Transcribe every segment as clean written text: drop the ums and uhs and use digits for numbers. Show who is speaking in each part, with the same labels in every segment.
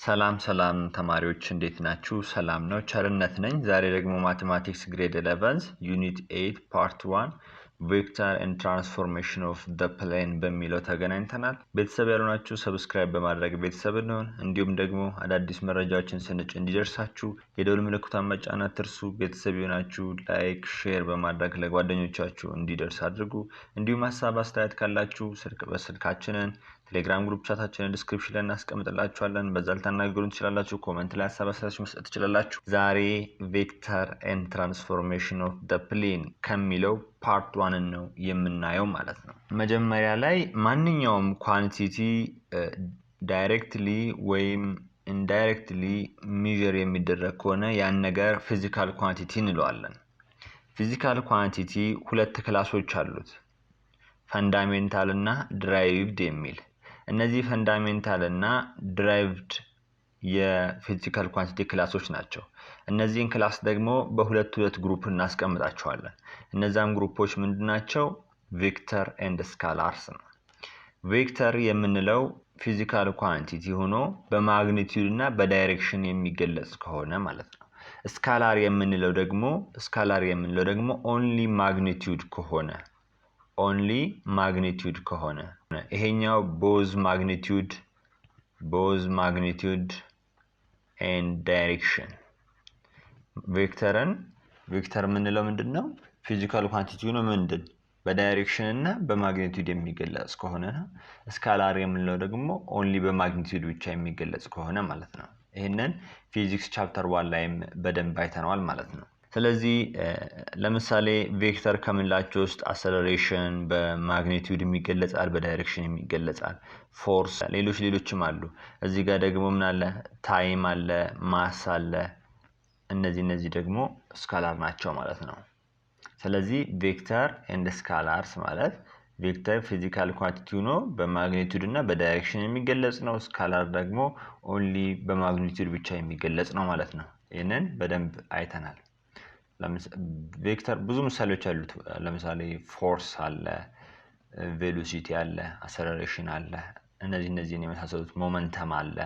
Speaker 1: ሰላም ተማሪዎች እንዴት ናችሁ? ሰላም ነው። ቸርነት ነኝ። ዛሬ ደግሞ ማቴማቲክስ ግሬድ 11 ዩኒት 8 ፓርት 1 ቬክተር ኤንድ ትራንስፎርሜሽን ኦፍ ዘ ፕሌን በሚለው ተገናኝተናል። ቤተሰብ ያልሆናችሁ ሰብስክራይብ በማድረግ ቤተሰብ እንሆን። እንዲሁም ደግሞ አዳዲስ መረጃዎችን ስንጭ እንዲደርሳችሁ የደወል ምልክቱን መጫን አትርሱ። ቤተሰብ የሆናችሁ ላይክ፣ ሼር በማድረግ ለጓደኞቻችሁ እንዲደርስ አድርጉ። እንዲሁም ሀሳብ አስተያየት ካላችሁ በስልካችንን ቴሌግራም ግሩፕ ቻታችንን ዲስክሪፕሽን ላይ እናስቀምጥላችኋለን። በዛ ልታናገሩን ትችላላችሁ። ኮሜንት ላይ ሀሳብ አስተያየት መስጠት ትችላላችሁ። ዛሬ ቬክተር ኤንድ ትራንስፎርሜሽን ኦፍ ዘ ፕሌን ከሚለው ፓርት 1 ነው የምናየው ማለት ነው። መጀመሪያ ላይ ማንኛውም ኳንቲቲ ዳይሬክትሊ ወይም ኢንዳይሬክትሊ ሜዠር የሚደረግ ከሆነ ያን ነገር ፊዚካል ኳንቲቲ እንለዋለን። ፊዚካል ኳንቲቲ ሁለት ክላሶች አሉት፣ ፈንዳሜንታል እና ድራይቭድ የሚል። እነዚህ ፈንዳሜንታል እና ድራይቭድ የፊዚካል ኳንቲቲ ክላሶች ናቸው። እነዚህን ክላስ ደግሞ በሁለት ግሩፕ እናስቀምጣቸዋለን። እነዛም ግሩፖች ምንድናቸው? ቬክተር ኤንድ ስካላርስ ነው። ቬክተር የምንለው ፊዚካል ኳንቲቲ ሆኖ በማግኒቲዩድ እና በዳይሬክሽን የሚገለጽ ከሆነ ማለት ነው። ስካላር የምንለው ደግሞ ኦንሊ ማግኒቲዩድ ከሆነ ይሄኛው ቦዝ ማግኒቲዩድ ኤንድ ዳይሬክሽን። ቬክተር የምንለው ምንድነው? ፊዚካል ኳንቲቲ ነው በዳይሬክሽን እና በማግኒቲዩድ የሚገለጽ ከሆነ ነው። ስካላር የምንለው ደግሞ ኦንሊ በማግኒቲዩድ ብቻ የሚገለጽ ከሆነ ማለት ነው። ይሄንን ፊዚክስ ቻፕተር 1 ላይም በደንብ አይተናል ማለት ነው። ስለዚህ ለምሳሌ ቬክተር ከምንላቸው ውስጥ አክሰለሬሽን በማግኒቲዩድ የሚገለጻል፣ በዳይሬክሽን የሚገለጻል፣ ፎርስ፣ ሌሎችም አሉ። እዚህ ጋር ደግሞ ምን አለ? ታይም አለ፣ ማስ አለ። እነዚህ ደግሞ ስካላር ናቸው ማለት ነው። ስለዚህ ቬክተር ኤንድ ስካላርስ ማለት ቬክተር ፊዚካል ኳንቲቲ ነው በማግኒቲዩድ እና በዳይሬክሽን የሚገለጽ ነው። ስካላር ደግሞ ኦንሊ በማግኒቲዩድ ብቻ የሚገለጽ ነው ማለት ነው። ይሄንን በደንብ አይተናል። ቬክተር ብዙ ምሳሌዎች አሉት። ለምሳሌ ፎርስ አለ፣ ቬሎሲቲ አለ፣ አክሰለሬሽን አለ። እነዚህን የመሳሰሉት ሞመንተም አለ።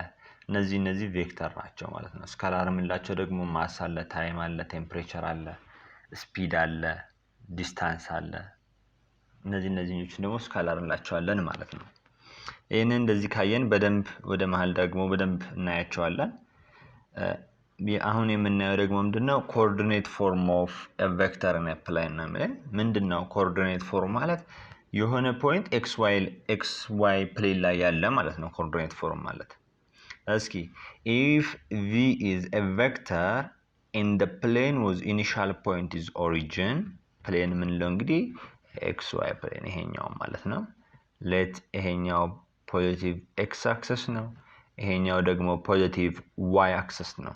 Speaker 1: እነዚህ ቬክተር ናቸው ማለት ነው። ስካላር የምንላቸው ደግሞ ማስ አለ፣ ታይም አለ፣ ቴምፕሬቸር አለ፣ ስፒድ አለ፣ ዲስታንስ አለ። እነዚህኞች ደግሞ ስካላር እንላቸዋለን ማለት ነው። ይሄንን እንደዚህ ካየን በደንብ ወደ መሃል ደግሞ በደንብ እናያቸዋለን። አሁን የምናየው ደግሞ ምንድነው? ኮኦርዲኔት ፎርም ኦፍ ኤ ቬክተር ኢን ኤ ፕሌን ነው ማለት። ምንድነው ኮኦርዲኔት ፎርም ማለት? የሆነ ፖይንት ኤክስ ዋይ ፕሌን ላይ ያለ ማለት ነው ኮኦርዲኔት ፎርም ማለት። እስኪ if v is a vector in the plane whose initial point is origin, ፕሌን ምንለው እንግዲህ ኤክስ ዋይ ፕሌን ይሄኛው ማለት ነው። ሌት ይሄኛው ፖዚቲቭ ኤክስ አክሰስ ነው፣ ይሄኛው ደግሞ ፖዚቲቭ ዋይ አክሰስ ነው።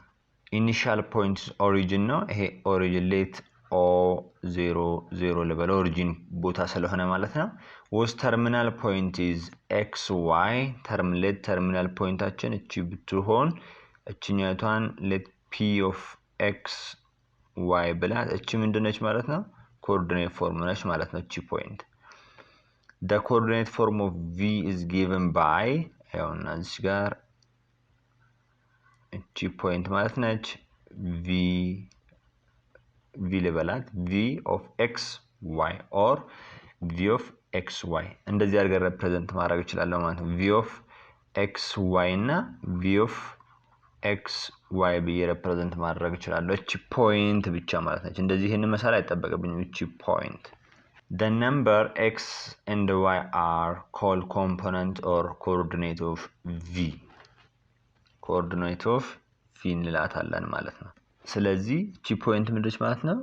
Speaker 1: ኢኒሻል ፖይንት ኦሪጂን ነው። ይሄ ኦሪጂን ሌት O00 ለበለው ኦሪጂን ቦታ ስለሆነ ማለት ነው። ወስ ተርሚናል ፖይንት ኢዝ ኤክስ ዋይ። ተርሚናል ፖይንታችን እቺ ብትሆን እቺኛቷን ሌት ፒ ኦፍ ኤክስ ዋይ ብላት እቺ ምንድነች ማለት ነው? ኮኦርዲኔት ፎርም ነች ማለት ነው እቺ ፖይንት። the coordinate form of v is given by ያውና እዚህ ጋር እቺ ፖይንት ማለት ነች v ልበላት v of x y or v of x y እንደዚህ አድርገን ሪፕሬዘንት ማድረግ ይችላል ማለት ነው። v of x y እና v of x y ብዬ ሪፕሬዘንት ማድረግ ይችላል። እቺ ፖይንት ብቻ ማለት ነች። እንደዚህ ይሄንን መሳል አይጠበቅብኝም። እቺ ፖይንት the number x and y are called component or coordinate of v እንላታለን ማለት ነው። ስለዚህ እቺ ፖይንት ምንድነች ማለት ነው?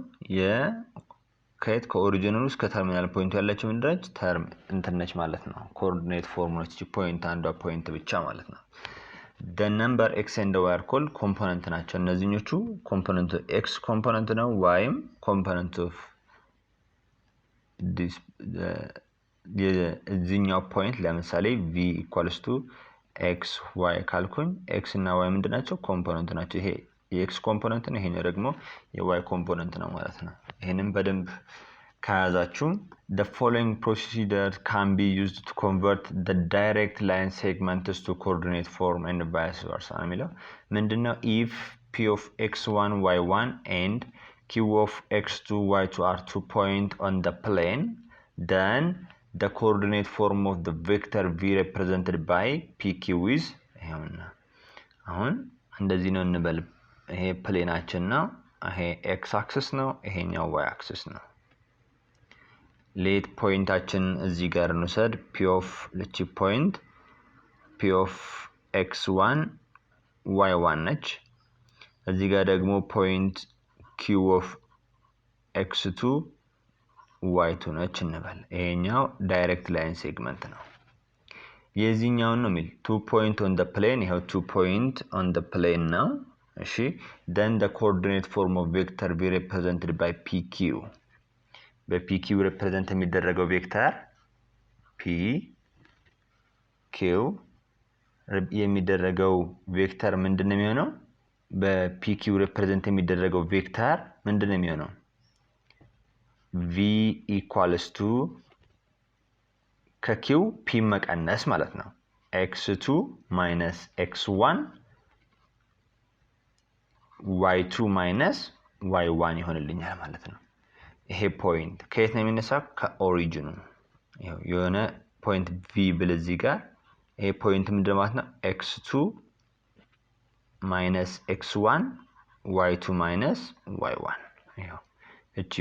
Speaker 1: ከኦሪጂኑ እስከ ተርሚናል ፖይንቱ ያለችው ምንድነች? ተርም እንትነች ማለት ነው። ኮኦርዲኔት ፎርም ነች እቺ ፖይንት፣ አንዷ ፖይንት ብቻ ማለት ነው። the number x and y are called component ናቸው። እነዚህኞቹ ኮምፖነንት x ኮምፖነንት ነው፣ yም ኮምፖነንት ኦፍ የዚህኛው ፖይንት። ለምሳሌ v = x y ካልኩኝ x እና y ምንድናቸው? ኮምፖነንት ናቸው። ይሄ የx ኮምፖነንት ነው፣ ይሄኛው ደግሞ የy ኮምፖነንት ነው ማለት ነው። ይሄንን በደንብ ከያዛችሁ the following procedure can be used to convert the direct line segments to coordinate form and vice versa የሚለው ምንድነው? if p of x1 y1 and q of x2 y2 are 2 points on the plane, then the coordinate form of the vector v represented by pq is አሁን እንደዚህ ነው እንበል። ይሄ ፕሌናችን ነው፣ ይሄ x አክሲስ ነው፣ ይሄኛው y አክሲስ ነው። ሌት ፖይንታችን እዚህ ጋር እንውሰድ። p of ለቺ ፖይንት p of x1 y1 ነች። እዚህ ጋር ደግሞ ፖይንት q of x2 y2 ነች እንበል። ይሄኛው ዳይሬክት ላይን ሴግመንት ነው። የዚህኛው ነው የሚል 2 point on the plane፣ ይሄው 2 point on the plane ነው። እሺ then the coordinate form of vector be represented by pq። በpq represent የሚደረገው ቬክተር pq የሚደረገው ቬክተር ምንድነው የሚሆነው? በpq represent የሚደረገው ቬክተር ምንድነው የሚሆነው? v equals to ከq p መቀነስ ማለት ነው x2 minus x1 y2 minus y1 ይሆንልኛል ማለት ነው። ይሄ ፖይንት ከየት ነው የሚነሳው? ከኦሪጂኑ። ይሄው የሆነ ፖይንት v ብል እዚህ ጋር ይሄ ፖይንት ምንድነው ማለት ነው? x2 minus x1 y2 minus y1። ይሄው እቺ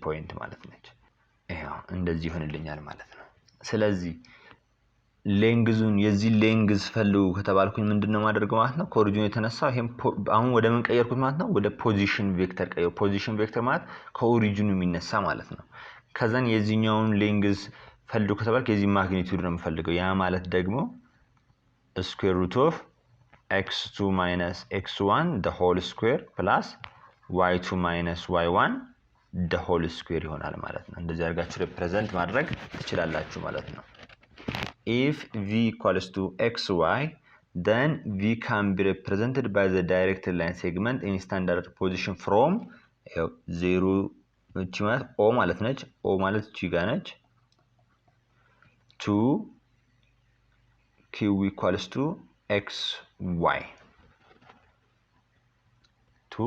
Speaker 1: ፖይንት ማለት ነች። ይሄው እንደዚህ ይሆንልኛል ማለት ነው። ስለዚህ ሌንግዙን የዚህ ሌንግዝ ፈልጉ ከተባልኩኝ ምንድነው ማድረገው ማለት ነው? ከኦሪጂኑ የተነሳው ይሄን አሁን ወደ ምን ቀየርኩት ማለት ነው? ወደ ፖዚሽን ቬክተር ቀየርኩ። ፖዚሽን ቬክተር ማለት ከኦሪጂኑ የሚነሳ ማለት ነው። ከዛን የዚህኛውን ሌንግዝ ፈልጉ ከተባልኩ የዚህ ማግኒቲዩድ ነው የምፈልገው። ያ ማለት ደግሞ ስኩዌር ሩት ኦፍ x2 minus x1 the whole square plus y2 minus y1 the whole square ይሆናል ማለት ነው። እንደዚህ አድርጋችሁ ሪፕሬዘንት ማድረግ ትችላላችሁ ማለት ነው። if v equals to xy, then v can be represented by the direct line segment in standard position from 0 እቺ ማለት o ማለት ነች። o ማለት እቺ ጋር ነች to q equals to xy to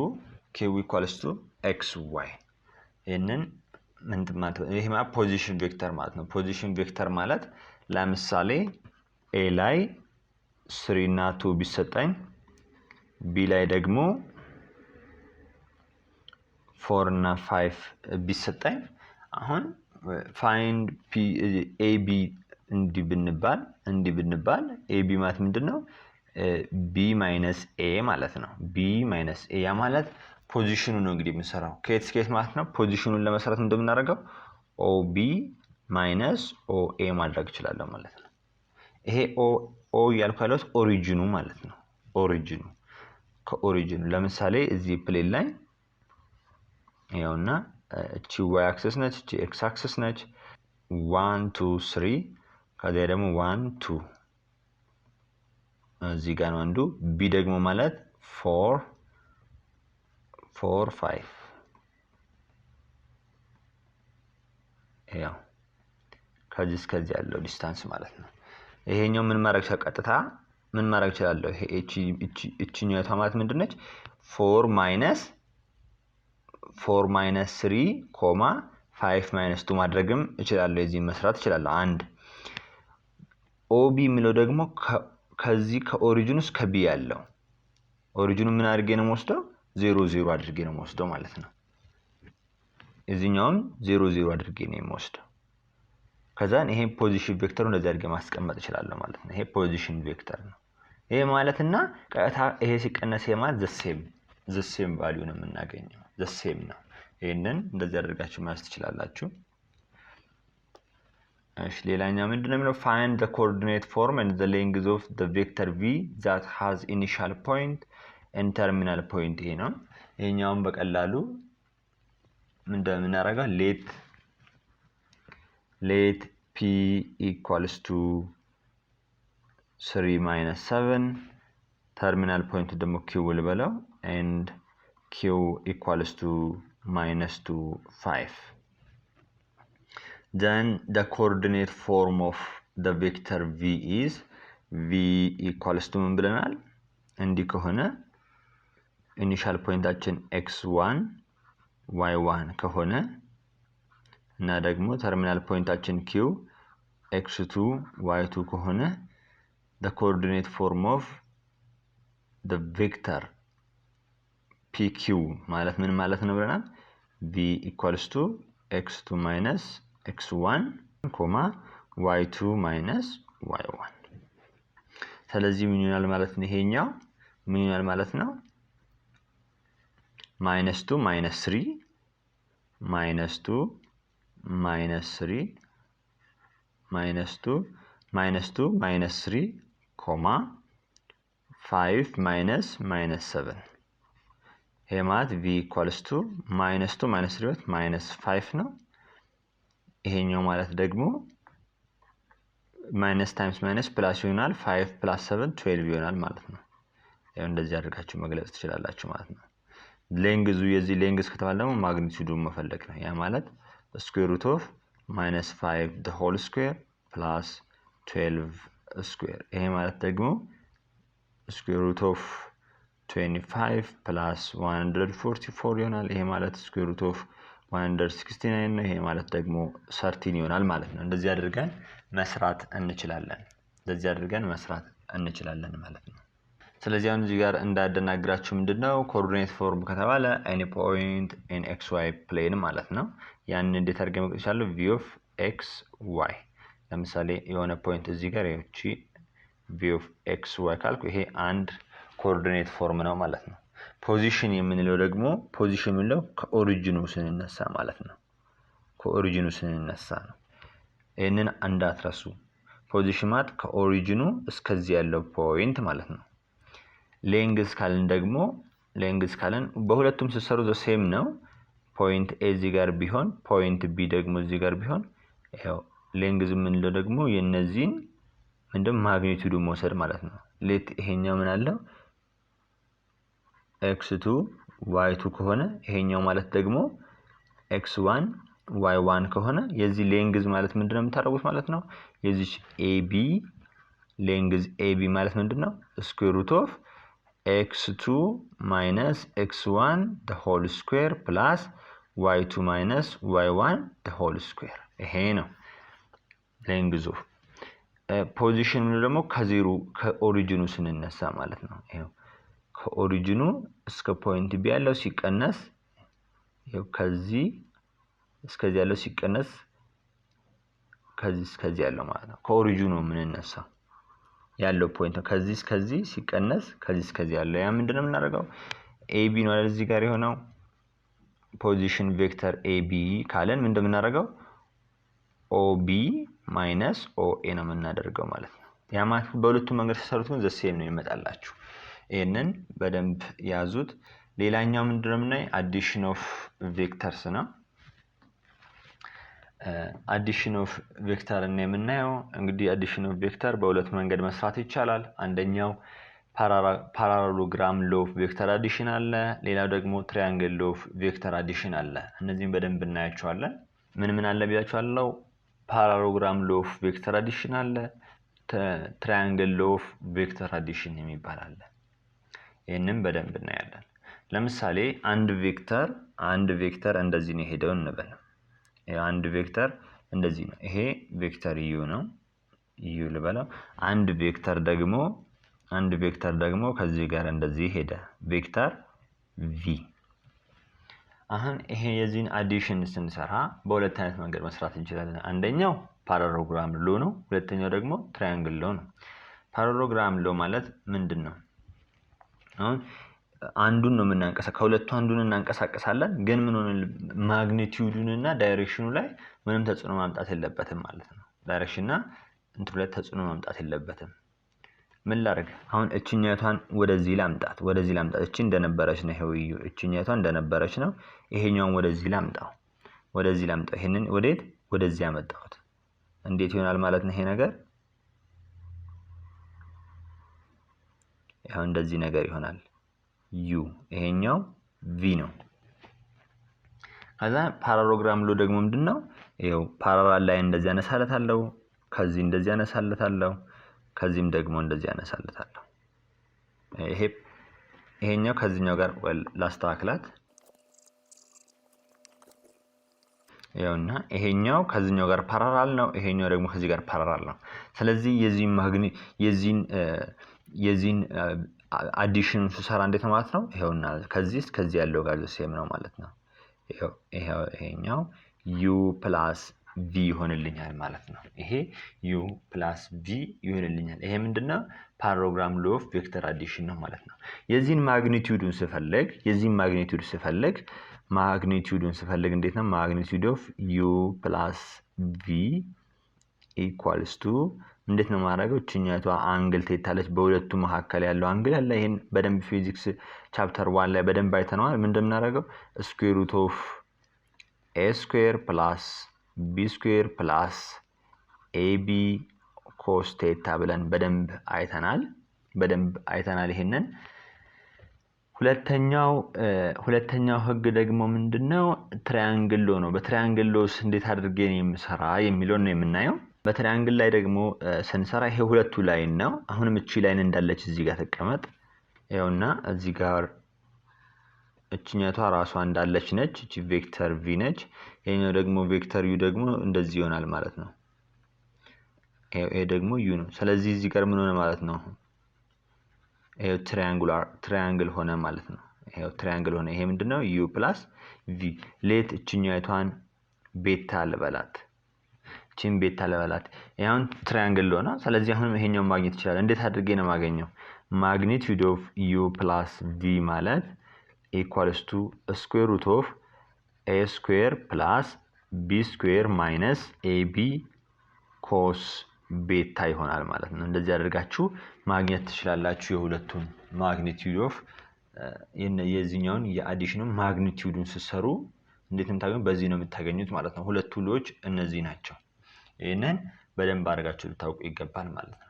Speaker 1: q equals to xy ይሄንን ምንድን ማለት ነው? ይሄ ማለት ፖዚሽን ቬክተር ማለት ነው። ፖዚሽን ቬክተር ማለት ለምሳሌ a ላይ 3 እና 2 ቢሰጠኝ b ላይ ደግሞ 4 እና 5 ቢሰጠኝ አሁን find p ab እንዲህ ብንባል ab ማለት ምንድነው? b minus a ማለት ነው። b minus a ያ ማለት ፖዚሽኑ ነው እንግዲህ የምንሰራው ከየት እስከ የት ማለት ነው። ፖዚሽኑን ለመስራት እንደምናደርገው OB minus OA ማድረግ ይችላል ማለት ነው። ይሄ O ያልኩ ያለው ኦሪጂኑ ማለት ነው። ኦሪጂኑ ከኦሪጂኑ ለምሳሌ እዚህ ፕሌን ላይ ያውና እቺ y አክሲስ ነች፣ እቺ x አክሲስ ነች። 1 2 3 ከዚያ ደግሞ 1 2 እዚህ ጋር ነው አንዱ። b ደግሞ ማለት 4 4 5 ያው ከዚህ እስከዚህ ያለው ዲስታንስ ማለት ነው። ይሄኛው ምን ማድረግ ቀጥታ ምን ማድረግ ይችላል? ይሄ እቺኛው ማለት ምንድነች? 4 minus 3 ኮማ 5 minus 2 ማድረግም እችላለሁ። እዚህ መስራት እችላለሁ። አንድ OB የሚለው ደግሞ ከዚህ ከኦሪጂኑ እስከ B ያለው ኦሪጂኑ ምን አድርጌ ነው የምወስደው? 0 0 አድርጌ ነው የምወስደው ማለት ነው። እዚህኛውን 0 0 አድርጌ ነው የምወስደው። ከዛን ይሄ ፖዚሽን ቬክተሩ እንደዚህ አድርጌ ማስቀመጥ እችላለሁ ማለት ነው። ይሄ ፖዚሽን ቬክተር ነው። ይሄ ማለትና ቀጥታ ይሄ ሲቀነስ የማለት ዘ ሴም ቫልዩ ነው የምናገኘው። ዘ ሴም ነው። ይሄንን እንደዚህ አድርጋችሁ ማስተካከል ትችላላችሁ። እሺ ሌላኛው ምንድነው የሚለው? find the coordinate form and the length of the vector v that has initial point and terminal point ይሄ ነው። ይሄኛውን በቀላሉ እንደምናደርገው let p equals to 3 minus 7 terminal point ደግሞ q ልበለው and q equals to minus 2 5. Then the coordinate form of the vector v is v equals to ምን ብለናል? እንዲህ ከሆነ ኢኒሻል ፖይንታችን x1 y1 ከሆነ እና ደግሞ ተርሚናል ፖይንታችን q x2 y2 ከሆነ the coordinate form of the vector pq ማለት ምን ማለት ነው ብለናል? v equals to x2 minus x1, y2 minus y1. ስለዚህ ምን ይሆናል ማለት ነው? ይሄኛው ምን ይሆናል ማለት ነው? -2 -3 -2 -3 -2 -2 -3, 5 -7. ይሄ ማለት v equals to -2 -3 -5 ነው። ይሄኛው ማለት ደግሞ minus times minus plus ይሆናል 5 plus 7 12 ይሆናል ማለት ነው። ያው እንደዚህ አድርጋችሁ መግለጽ ትችላላችሁ ማለት ነው። ሌንግዙ የዚህ ሌንግዝ ከተባለ ደግሞ ማግኒቲዩዱን መፈለግ ነው። ያ ማለት square root of -5 the whole square plus 12 square። ይሄ ማለት ደግሞ square root of 25 plus 144 ይሆናል። ይሄ ማለት square root of 169 ነው። ይሄ ማለት ደግሞ 13 ይሆናል ማለት ነው። እንደዚህ አድርገን መስራት እንችላለን ማለት ነው። ስለዚህ አሁን እዚህ ጋር እንዳደናግራችሁ ምንድነው ኮኦርዲኔት ፎርም ከተባለ any point in xy plane ማለት ነው። ያን እንዴት አድርገን መግለጽ ይችላል? v of x y። ለምሳሌ የሆነ ፖይንት እዚህ ጋር ይቺ v of x y ካልኩ ይሄ አንድ ኮኦርዲኔት ፎርም ነው ማለት ነው። ፖዚሽን የምንለው ደግሞ ፖዚሽን የምንለው ከኦሪጂኑ ስንነሳ ማለት ነው። ከኦሪጂኑ ስንነሳ ነው። ይሄንን እንዳትረሱ። ፖዚሽን ማለት ከኦሪጂኑ እስከዚህ ያለው ፖይንት ማለት ነው። ሌንግዝ ካልን ደግሞ ሌንግዝ ካልን በሁለቱም ሲሰሩ ዘ ሴም ነው። ፖይንት ኤ እዚህ ጋር ቢሆን ፖይንት ቢ ደግሞ እዚህ ጋር ቢሆን ያው ሌንግዝ የምንለው ደግሞ የነዚህን ምንድን ማግኒቲዩዱ መውሰድ ማለት ነው። ሌት ይሄኛው ምን አለው x2 y2 ከሆነ ይሄኛው ማለት ደግሞ x1 y1 ከሆነ የዚህ ሌንግዝ ማለት ምንድነው የምታደርጉት ማለት ነው? የዚህ AB ሌንግዝ AB ማለት ምንድነው? ስኩዌር ሩት ኦፍ x2 minus x1 the whole square plus y2 minus y1 the whole square። ይሄ ነው ሌንግዙ። ፖዚሽን ደግሞ ከዜሮ ከኦሪጂኑ ስንነሳ ማለት ነው። ይሄው ከኦሪጂኑ እስከ ፖይንት ቢ ያለው ሲቀነስ ይሄው ከዚህ እስከዚህ ያለው ሲቀነስ ከዚህ እስከዚህ ያለው ማለት ነው። ከኦሪጂኑ የምንነሳ ያለው ፖይንት ከዚህ እስከዚህ ሲቀነስ ከዚህ እስከዚህ ያለው ያ ምንድነው የምናደርገው? AB ነው አይደል እዚህ ጋር የሆነው ፖዚሽን ቬክተር AB ካለን ምን እንደምናደርገው OB minus OA ነው የምናደርገው ማለት ነው። ያ ማለት በሁለቱም መንገድ ተሰሩት ግን ዘ ሴም ነው ይመጣላችሁ። ይሄንን በደንብ ያዙት። ሌላኛው ምንድነው የምናይ አዲሽን ኦፍ ቬክተርስ ነው። አዲሽን ኦፍ ቬክተር እና የምናየው እንግዲህ አዲሽን ኦፍ ቬክተር በሁለት መንገድ መስራት ይቻላል። አንደኛው ፓራሎግራም ሎ ኦፍ ቬክተር አዲሽን አለ። ሌላው ደግሞ ትራያንግል ሎ ኦፍ ቬክተር አዲሽን አለ። እነዚህን በደንብ እናያቸዋለን። ምን አለ ብያችኋለሁ? ፓራሎግራም ሎ ኦፍ ቬክተር አዲሽን አለ። ትራያንግል ሎ ኦፍ ቬክተር አዲሽን የሚባል አለ። ይሄንን በደንብ እናያለን። ለምሳሌ አንድ ቬክተር እንደዚህ ነው ሄደው እንበል። አንድ ቬክተር እንደዚህ ነው። ይሄ ቬክተር u ነው። u ልበለው። አንድ ቬክተር ደግሞ ከዚህ ጋር እንደዚህ ሄደ። ቬክተር v። አሁን ይሄ የዚህን አዲሽን ስንሰራ በሁለት አይነት መንገድ መስራት እንችላለን። አንደኛው ፓራሎግራም ሎ ነው። ሁለተኛው ደግሞ ትራያንግል ሎ ነው። ፓራሎግራም ሎ ማለት ምንድነው? አሁን አንዱን ነው የምናንቀሳቀሰው። ከሁለቱ አንዱን እናንቀሳቀሳለን። ግን ምን ሆነ ማግኒቲዩዱንና ዳይሬክሽኑ ላይ ምንም ተጽዕኖ ማምጣት የለበትም ማለት ነው። ዳይሬክሽንና እንትኑ ላይ ተጽዕኖ ማምጣት የለበትም። ምን ላድርግ አሁን እቺኛቷን ወደዚህ ላምጣት። እቺ እንደነበረች ነው። ይሄው እዩ። እቺኛቷን እንደነበረች ነው። ይሄኛውን ወደዚህ ላምጣው። ይሄንን ወደዚህ አመጣሁት። እንዴት ይሆናል ማለት ነው ይሄ ነገር? ያው እንደዚህ ነገር ይሆናል። u ይሄኛው v ነው። ከዛ ፓራሎግራም ሎ ደግሞ ምንድነው? ይሄው ፓራላል ላይ እንደዚህ ያነሳለታለሁ፣ ከዚህ እንደዚህ ያነሳለታለሁ፣ ከዚህም ደግሞ እንደዚህ ያነሳለታለሁ። ይሄኛው ከዚህኛው ጋር ላስተካክላት። ይኸውና ይሄኛው ከዚህኛው ጋር ፓራላል ነው፣ ይሄኛው ደግሞ ከዚህ ጋር ፓራላል ነው። ስለዚህ የዚህን አዲሽን ስሰራ እንዴት ነው ማለት ነው? ይሄውና ከዚህ እስከዚህ ያለው ጋር ሴም ነው ማለት ነው። ይሄኛው u + v ይሆንልኛል ማለት ነው። ይሄ u + v ይሆንልኛል። ይሄ ምንድነው? ፓራሎግራም ሎ ኦፍ ቬክተር አዲሽን ነው ማለት ነው። የዚህን ማግኒቲዩዱን ስፈልግ እንዴት ነው? ማግኒቲዩድ ኦፍ u + v ኢኳልስ ቱ እንዴት ነው ማድረገው? እቺኛቷ አንግል ትታለች፣ በሁለቱ መካከል ያለው አንግል አለ። ይሄን በደንብ ፊዚክስ ቻፕተር 1 ላይ በደንብ አይተነዋል። ምን እንደምናደርገው ስኩዌር ሩት ኦፍ a square plus b square plus ab cos theta ብለን በደንብ አይተናል። ይሄንን ሁለተኛው ህግ ደግሞ ምንድነው? ትራያንግል ሎ ነው። በትራያንግል ሎስ እንዴት አድርጌ ነው የምሰራ የሚለው ነው የምናየው። በትራያንግል ላይ ደግሞ ስንሰራ ይሄ ሁለቱ ላይን ነው። አሁንም እቺ ላይን እንዳለች እዚህ ጋር ተቀመጥ። ይኸውና እዚህ ጋር እቺኛቷ ራሷ እንዳለች ነች። እቺ ቬክተር v ነች። ይሄኛው ደግሞ ቬክተር u ደግሞ እንደዚህ ይሆናል ማለት ነው። ይሄ ደግሞ u ነው። ስለዚህ እዚህ ጋር ምን ሆነ ማለት ነው? ይሄ ትራያንግል ሆነ ማለት ነው። ይሄ ምንድነው? u + v ሌት እቺኛቷን ቤታ ልበላት። ይሄን ትራያንግል ሆነ። ስለዚህ አሁንም ይሄኛው ማግኘት ይችላል። እንዴት አድርጌ ነው ማገኘው? ማግኒቲዩድ ኦፍ u + v ማለት equals to square root of a square plus b square minus ab cos beta ይሆናል ማለት ነው። እንደዚህ አድርጋችሁ ማግኘት ትችላላችሁ የሁለቱን ማግኒቲዩድ ኦፍ የዚህኛውን የአዲሽኑ ማግኒቲዩዱን ሲሰሩ እንዴት እንታገኙ? በዚህ ነው የምታገኙት ማለት ነው። ሁለቱ ሎች እነዚህ ናቸው። ይሄንን በደንብ አድርጋችሁ ልታውቁ ይገባል ማለት ነው።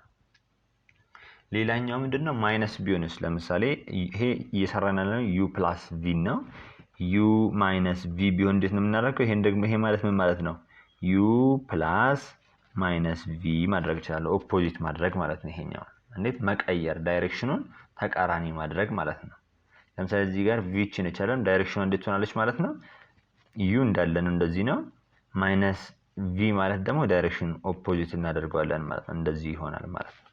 Speaker 1: ሌላኛው ምንድነው? ማይነስ ቢሆንስ? ለምሳሌ ይሄ እየሰራን ያለነው u + v ነው። u - v ቢሆን እንዴት ነው የምናደርገው? ይሄ ማለት ምን ማለት ነው? u + v ማድረግ ይችላል። ኦፖዚት ማድረግ ማለት ነው። ይሄኛው እንዴት መቀየር? ዳይሬክሽኑን ተቃራኒ ማድረግ ማለት ነው። ለምሳሌ እዚህ ጋር v ችን ይቻላል። ዳይሬክሽኑ እንዴት ሆናለች ማለት ነው? u እንዳለ ነው፣ እንደዚህ ነው። -v ማለት ደግሞ ዳይሬክሽን ኦፖዚት እናደርገዋለን ማለት ነው። እንደዚህ ይሆናል ማለት ነው።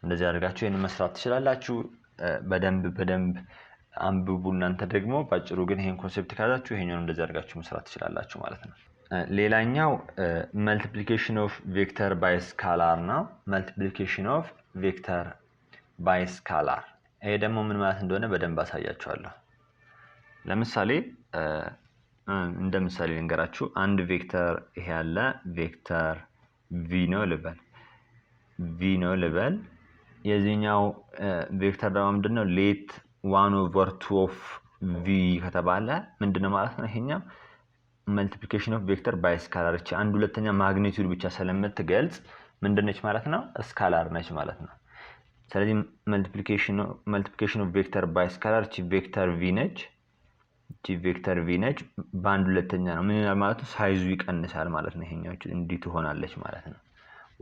Speaker 1: እንደዚህ አድርጋችሁ ይሄን መስራት ትችላላችሁ። በደንብ አንብቡ። እናንተ ደግሞ ባጭሩ ግን ይሄን ኮንሴፕት ካዛችሁ ይሄኛውን እንደዚህ አድርጋችሁ መስራት ትችላላችሁ ማለት ነው። ሌላኛው መልቲፕሊኬሽን ኦፍ ቬክተር ባይ ስካላር ነው። መልቲፕሊኬሽን ኦፍ ቬክተር ባይ ስካላር፣ ይሄ ደግሞ ምን ማለት እንደሆነ በደንብ አሳያችኋለሁ። ለምሳሌ እንደ ምሳሌ ልንገራችሁ። አንድ ቬክተር ይሄ ያለ ቬክተር v ነው ልበል። የዚህኛው ቬክተር ደግሞ ምንድነው? ሌት 1/2 ኦፍ v ከተባለ ምንድነው ማለት ነው? ይሄኛው መልቲፕሊኬሽን ኦፍ ቬክተር ባይ ስካላር፣ እቺ አንድ ሁለተኛ ማግኒቲዩድ ብቻ ስለምትገልጽ ምንድነች ማለት ነው? ስካላር ነች ማለት ነው። ስለዚህ መልቲፕሊኬሽን ኦፍ ቬክተር ባይ ስካላር እቺ ቬክተር v ነች። በአንድ ሁለተኛ ነው ምን ይላል ማለት ነው? ሳይዙ ይቀንሳል ማለት ነው። ይሄኛው እንዲህ ትሆናለች ማለት ነው።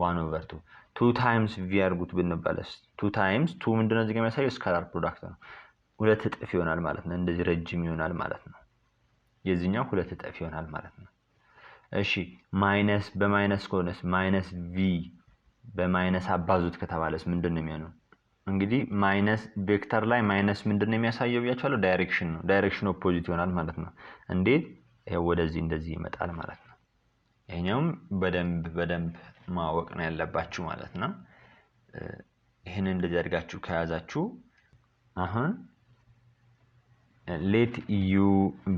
Speaker 1: 1/2 2 ታይምስ v አድርጉት ብንባለስ 2 ታይምስ 2 ምንድነው? እዚህ ጋር የሚያሳየው ስካላር ፕሮዳክት ነው። ሁለት እጥፍ ይሆናል ማለት ነው። እንደዚህ ረጅም ይሆናል ማለት ነው። የዚህኛው ሁለት እጥፍ ይሆናል ማለት ነው። እሺ ማይነስ በማይነስ ከሆነስ -v በማይነስ አባዙት ከተባለስ ምንድነው የሚሆነው? እንግዲህ ማይነስ ቬክተር ላይ ማይነስ ምንድነው የሚያሳየው ብያችኋለሁ? ዳይሬክሽን ነው። ዳይሬክሽን ኦፖዚት ይሆናል ማለት ነው። እንዴት? ይሄ ወደዚህ እንደዚህ ይመጣል ማለት ነው። ይሄኛውም በደንብ ማወቅ ነው ያለባችሁ ማለት ነው። ይሄንን እንደዚህ አድርጋችሁ ከያዛችሁ አሁን ሌት u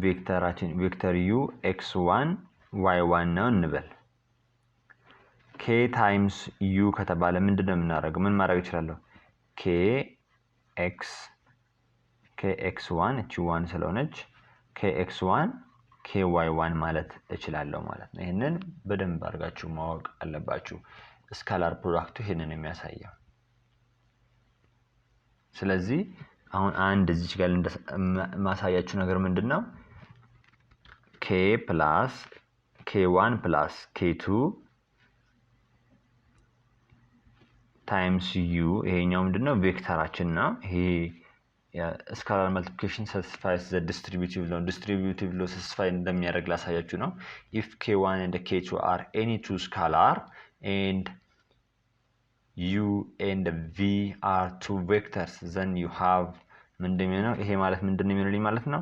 Speaker 1: ቬክተር u x1 y1 ነው እንበል። k ታይምስ u ከተባለ ምንድነው የምናደርገው? ምን ማድረግ እችላለሁ? kx1 እቺ 1 ስለሆነች kx1 ky1 ማለት እችላለሁ ማለት ነው። ይሄንን በደንብ አድርጋችሁ ማወቅ አለባችሁ። ስካላር ፕሮዳክቱ ይሄንን የሚያሳየው። ስለዚህ አሁን አንድ እዚህ ጋር ማሳያችሁ ነገር ምንድነው? plus k1 plus k2 times u ይሄኛው ምንድነው ቬክተራችን ነው። ይሄ ስካላር መልቲፕሊኬሽን satisfies the distributive law satisfy እንደሚያደርግ ላሳያችሁ ነው። if k1 and k2 are any two scalar and u and v are two vectors then you have ምንድነው ይሄ ማለት ምንድነው የሚሆንልኝ ማለት ነው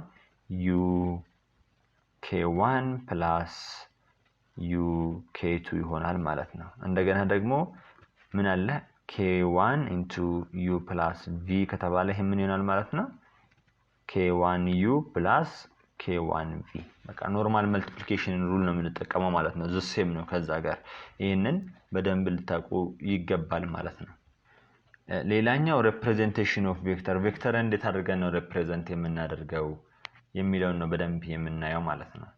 Speaker 1: u k1 plus u k2 ይሆናል ማለት ነው። እንደገና ደግሞ ምን አለ k1 into u plus v ከተባለ ይሄ ምን ይሆናል ማለት ነው k1u plus k1v በቃ ኖርማል መልቲፕሊኬሽን ሩል ነው የምንጠቀመው ማለት ነው። ዘ ሴም ነው ከዛ ጋር ይሄንን በደንብ ልታውቁ ይገባል ማለት ነው። ሌላኛው ሪፕሬዘንቴሽን ኦፍ ቬክተር እንዴት አድርገን ነው ሪፕሬዘንት የምናደርገው የሚለው ነው በደንብ የምናየው ማለት ነው።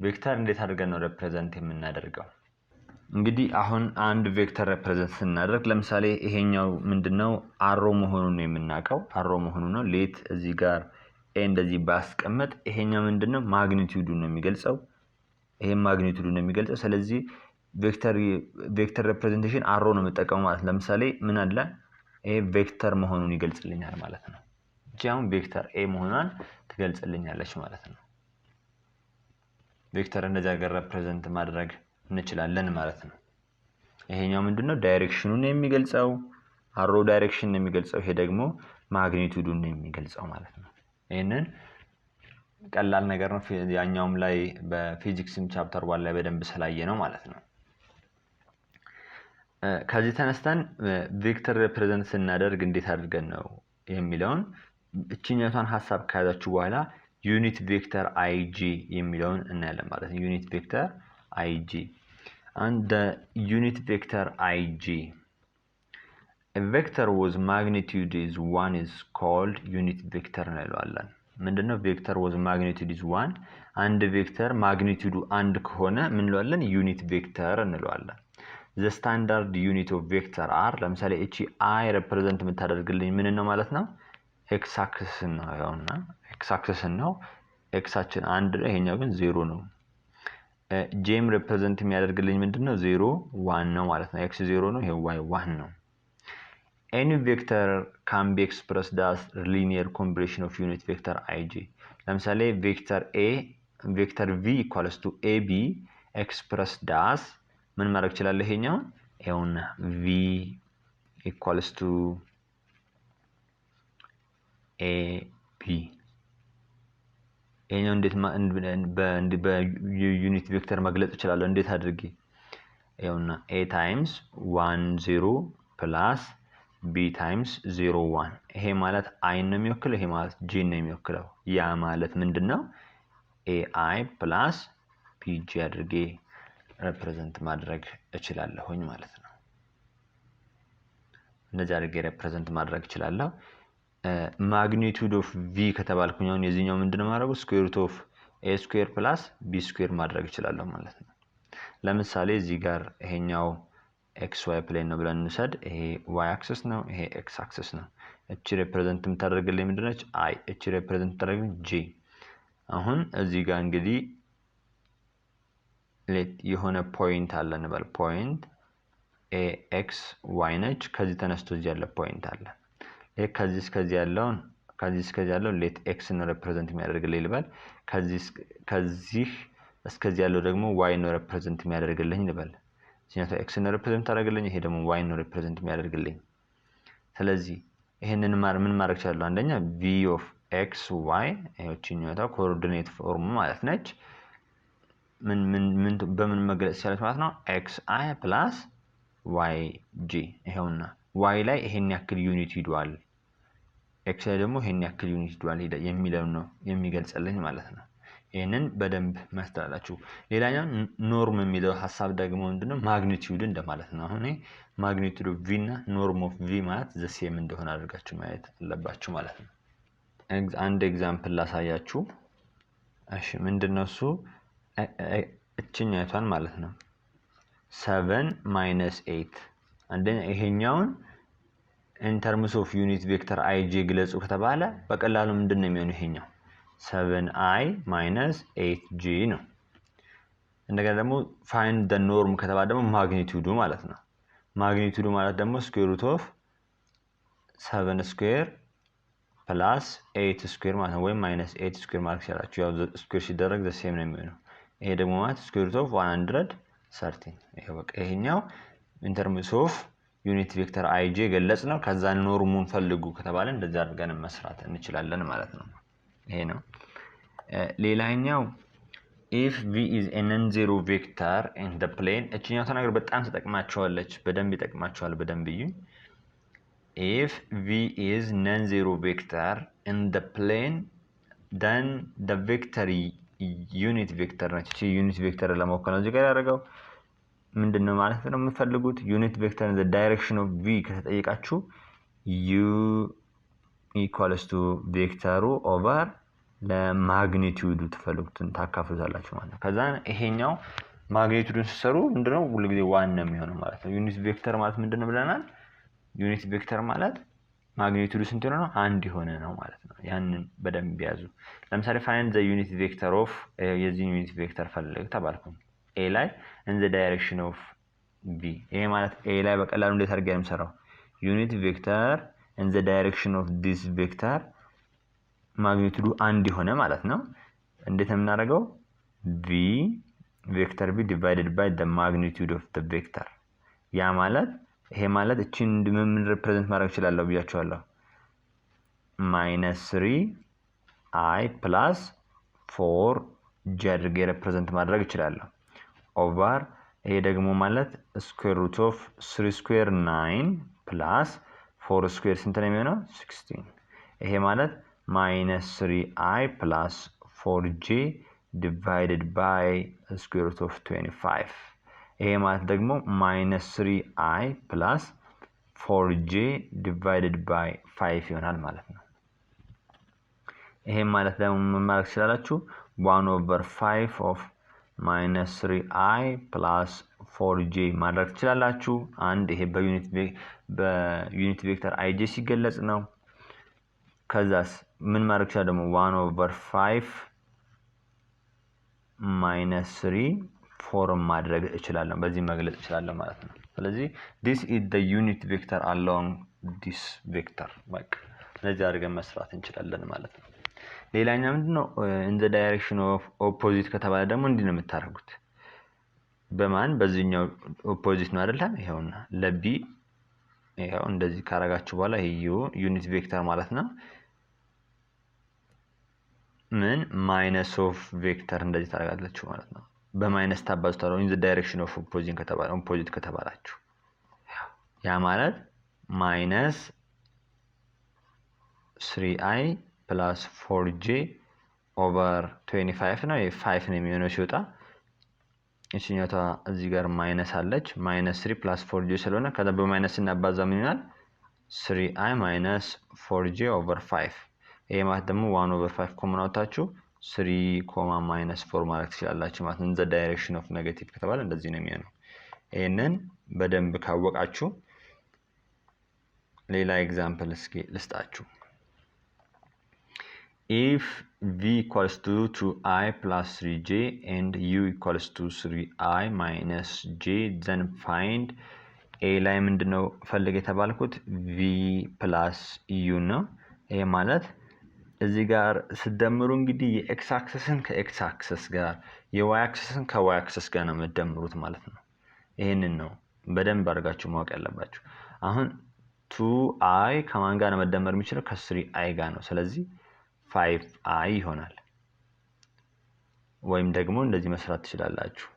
Speaker 1: ቬክተር እንዴት አድርገን ነው ሪፕሬዘንት የምናደርገው? እንግዲህ አሁን አንድ ቬክተር ሪፕሬዘንት ስናደርግ ለምሳሌ ይሄኛው ምንድነው አሮ መሆኑን ነው የምናውቀው አሮ መሆኑ ነው። ሌት እዚህ ጋር ኤ እንደዚህ ባስቀመጥ ይሄኛው ምንድነው ማግኒቲዩዱን ነው የሚገልጸው። ይሄ ማግኒቲዩዱን ነው የሚገልጸው። ስለዚህ ቬክተር ሪፕሬዘንቴሽን አሮ ነው የምጠቀመው ማለት ለምሳሌ ምን አለ ኤ ቬክተር መሆኑን ይገልጽልኛል ማለት ነው። ጃም ቬክተር ኤ መሆኗን ትገልጽልኛለች ማለት ነው። ቬክተር እንደዛ ጋር ሪፕሬዘንት ማድረግ እንችላለን ማለት ነው። ይሄኛው ምንድነው ዳይሬክሽኑን የሚገልጸው አሮ ዳይሬክሽን ነው የሚገልጸው። ይሄ ደግሞ ማግኒቲዩዱን ነው የሚገልጸው ማለት ነው። ይሄንን ቀላል ነገር ነው። ያኛውም ላይ በፊዚክስም ቻፕተር 1 ላይ በደንብ ስላየ ነው ማለት ነው። ከዚህ ተነስተን ቬክተር ሪፕሬዘንት ስናደርግ እንዴት አድርገን ነው የሚለውን እቺኛቷን ሐሳብ ካያዛችሁ በኋላ ዩኒት ቬክተር ig የሚለውን እናያለን ማለት ነው። ዩኒት ቬክተር ig and the unit vector ig a vector whose magnitude is 1 is called unit vector እንለዋለን። ምንድነው ቬክተር whose magnitude is 1 አንድ ቬክተር ማግኒቲዩዱ 1 ከሆነ ምን እንለዋለን ዩኒት ቬክተር እንለዋለን። the standard unit of vector r ለምሳሌ እቺ i represent የምታደርግልኝ ምን ነው ማለት ነው x axis ነው ያውና x axis ነው x አችን 1 ነው ይሄኛው ግን 0 ነው። ጄም represent የሚያደርግልኝ ምንድነው 0 1 ነው ማለት ነው። x 0 ነው ይሄ y 1 ነው። any vector can be expressed as linear combination of unit vector ig ለምሳሌ ቬክተር a ቬክተር v equals to ab expressed as ምን ማድረግ ይችላል ይሄኛው ይሄውና v equals to ab ይሄኛው እንዴት በዩኒት ቬክተር መግለጽ ይችላል እንዴት አድርጌ ይሄውና a times 1 0 plus b times 0 1 ይሄ ማለት i ነው የሚወክለው ይሄ ማለት j ነው የሚወክለው ያ ማለት ምንድነው ai plus pg አድርጌ ሪፕሬዘንት ማድረግ እችላለሁኝ ማለት ነው። እንደዚህ አድርጌ ሪፕሬዘንት ማድረግ እችላለሁ። ማግኒቲዩድ ኦፍ v ከተባልኩኝ አሁን የዚህኛው ምንድነው ማድረጉ ስኩዌር ሩት ኦፍ a ስኩዌር ፕላስ b ስኩዌር ማድረግ እችላለሁ ማለት ነው። ለምሳሌ እዚህ ጋር ይሄኛው xy ፕሌን ነው ብለን እንሰድ ይሄ y አክሲስ ነው ይሄ x አክሲስ ነው። እቺ ሪፕሬዘንት የምታደርግልኝ ምንድነች i እቺ ሪፕሬዘንት የምታደርግልኝ j። አሁን እዚህ ጋር እንግዲህ የሆነ ፖይንት አለ እንበል ፖይንት ax y ነች ከዚህ ተነስቶ እዚህ ያለ ፖይንት አለ ይሄ ከዚህ እስከዚህ ያለው ሌት x ነው ሪፕሬዘንት የሚያደርግልኝ ልበል ከዚህ እስከዚህ ያለው ደግሞ y ነው ሪፕሬዘንት የሚያደርግልኝ ልበል ሲነታ x ነው ሪፕሬዘንት ታደርግልኝ ይሄ ደግሞ y ነው ሪፕሬዘንት የሚያደርግልኝ። ስለዚህ ይሄንን ምን ማድረግ ይችላል አንደኛ v of x y እቺኛው ኮኦርዲኔት ፎርም ማለት ነች ምን በምን መግለጽ ይችላል ማለት ነው xi plus yg ይሄውና y ላይ ይሄን ያክል ዩኒት ሄዷል x ላይ ደግሞ ይሄን ያክል ዩኒት ሄዷል የሚለው ነው የሚገልጽልኝ ማለት ነው። ይሄንን በደንብ ማስተዋላችሁ። ሌላኛው ኖርም የሚለው ሐሳብ ደግሞ ምንድነው ማግኒቲዩድ እንደማለት ነው። አሁን ማግኒቲዩድ ኦፍ v እና ኖርም ኦፍ v ማለት ዘ ሴም እንደሆነ አድርጋችሁ ማየት አለባችሁ ማለት ነው። አንድ ኤግዛምፕል ላሳያችሁ። እሺ ምንድነው እሱ እቺኛቷን ማለት ነው 7 - 8 አንደኛ ይሄኛውን in terms of unit vector ij ግለጹ ከተባለ በቀላሉ ምንድነው የሚሆነው ይሄኛው 7i minus 8j ነው። እንደገና ደግሞ find the norm ከተባለ ደግሞ ማግኒቲዩዱ ማለት ነው። ማግኒቲዩዱ ማለት ደግሞ square root of 7 square plus 8 square ማለት ነው፣ ወይም minus 8 square ማለት ይችላልችሁ። ያው square ሲደረግ the same ነው የሚሆነው። ይሄ ደግሞ ማለት square root of 113። ይሄው በቃ ይሄኛው in terms of ዩኒት ቬክተር ij ገለጽ ነው። ከዛ ኖርሙን ፈልጉ ከተባለ እንደዛ አድርገን መስራት እንችላለን ማለት ነው። ይሄ ነው። ሌላኛው if v is a non-zero vector in the plane እቺኛው ተናገር በጣም ተጠቅማቸዋለች፣ በደንብ ይጠቅማቸዋል። በደንብ እዩ። if v is non-zero vector in the plane then the vector unit vector ነች። እቺ ዩኒት ቬክተር ለማወከል ነው እዚህ ጋር ያደረገው። ምንድነው ማለት ነው የምትፈልጉት? ዩኒት ቬክተር in the direction of v ከተጠየቃችሁ u equals to ቬክተሩ ኦቨር ለማግኒቲዩዱ ተፈልጉትን ታካፍሉታላችሁ ማለት ነው። ከዛ ይሄኛው ማግኒቲዩዱን ሲሰሩ ምንድነው ሁሉ ጊዜ ዋን ነው የሚሆነው ማለት ነው። ዩኒት ቬክተር ማለት ምንድነው ብለናል? ዩኒት ቬክተር ማለት ማግኒቲዩዱ ስንት ነው? አንድ የሆነ ነው ማለት ነው። ያንን በደንብ ያዙ። ለምሳሌ find the unit vector of የዚህ ዩኒት ቬክተር ፈልግ ተባልኩኝ a ላይ in the direction of v። ይሄ ማለት a ላይ በቀላሉ እንዴት አድርገን እንሰራው? ዩኒት ቬክተር in the direction of this vector ማግኒቲዩዱ አንድ የሆነ ማለት ነው። እንዴት የምናደርገው? v ቬክተር v divided by the magnitude of the vector። ያ ማለት ይሄ ማለት እቺን ምን ሪፕሬዘንት ማድረግ ይችላልው ብያችኋለሁ። -3i plus 4j አድርጌ ሪፕሬዘንት ማድረግ ይችላልው ኦቨር ይሄ ደግሞ ማለት square root of 3 square 9 plus 4 square ስንት ነው የሚሆነው? 16። ይሄ ማለት -3i plus 4j divided by square root of 25። ይሄ ማለት ደግሞ -3i plus 4j divided by 5 ይሆናል ማለት ነው። ይሄ ማለት ደግሞ ምን ማለት ይችላልችሁ? 1/5 of -3i plus 4j ማድረግ ትችላላችሁ። አንድ ይሄ በዩኒት ቬክተር ij ሲገለጽ ነው። ከዛስ ምን ማድረግ ይችላል ደግሞ 1/5 -3 4 ማድረግ እችላለሁ፣ በዚህ መግለጽ እችላለሁ ማለት ነው። ስለዚህ this is the unit vector along this vector በቃ ስለዚህ አድርገን መስራት እንችላለን ማለት ነው። ሌላኛው ምንድነው? in the direction of opposite ከተባለ ደግሞ እንዲህ ነው የምታደርጉት። በማን በዚህኛው ኦፖዚት ነው አይደል? ይሄውና ለb ይሄው እንደዚህ ካረጋችሁ በኋላ ይሄ ዩኒት ቬክተር ማለት ነው። ምን ማይነስ ኦፍ ቬክተር እንደዚህ ታደርጋላችሁ ማለት ነው። በማይነስ ታባዙታላችሁ in the direction of opposing ከተባለ ኦፖዚት ከተባላችሁ ያ ማለት -3i plus 4j over 25 ነው። ይሄ 5 ነው የሚሆነው ሲወጣ። እሺኛው እዚህ ጋር ማይነስ አለች -3 plus 4j ስለሆነ ከዛ በማይነስ እናባዛ ምን ይሆናል? 3i minus 4j over 5። ይሄ ማለት ደግሞ 1/5 ኮመን አውጣችሁ 3, -4 ማለት ትችላላችሁ ማለት ነው። the direction of negative ከተባለ እንደዚህ ነው የሚሆነው። ይሄንን በደንብ ካወቃችሁ ሌላ ኤግዛምፕል እስኪ ልስጣችሁ። if v equals to 2i plus 3j and u equals to 3i minus j then find a ላይ ምንድነው ፈልግ የተባልኩት? v plus u ነው። ይሄ ማለት እዚህ ጋር ስደምሩ እንግዲህ የኤክስ አክሰስን ከኤክስ አክሰስ ጋር የዋይ አክሰስን ከዋይ አክሰስ ጋር ነው መደምሩት ማለት ነው። ይሄንን ነው በደንብ አድርጋችሁ ማወቅ ያለባችሁ። አሁን 2i ከማን ጋር ነው መደመር የሚችለው? ከ3i ጋር ነው። ስለዚህ 5i ይሆናል። ወይም ደግሞ እንደዚህ መስራት ትችላላችሁ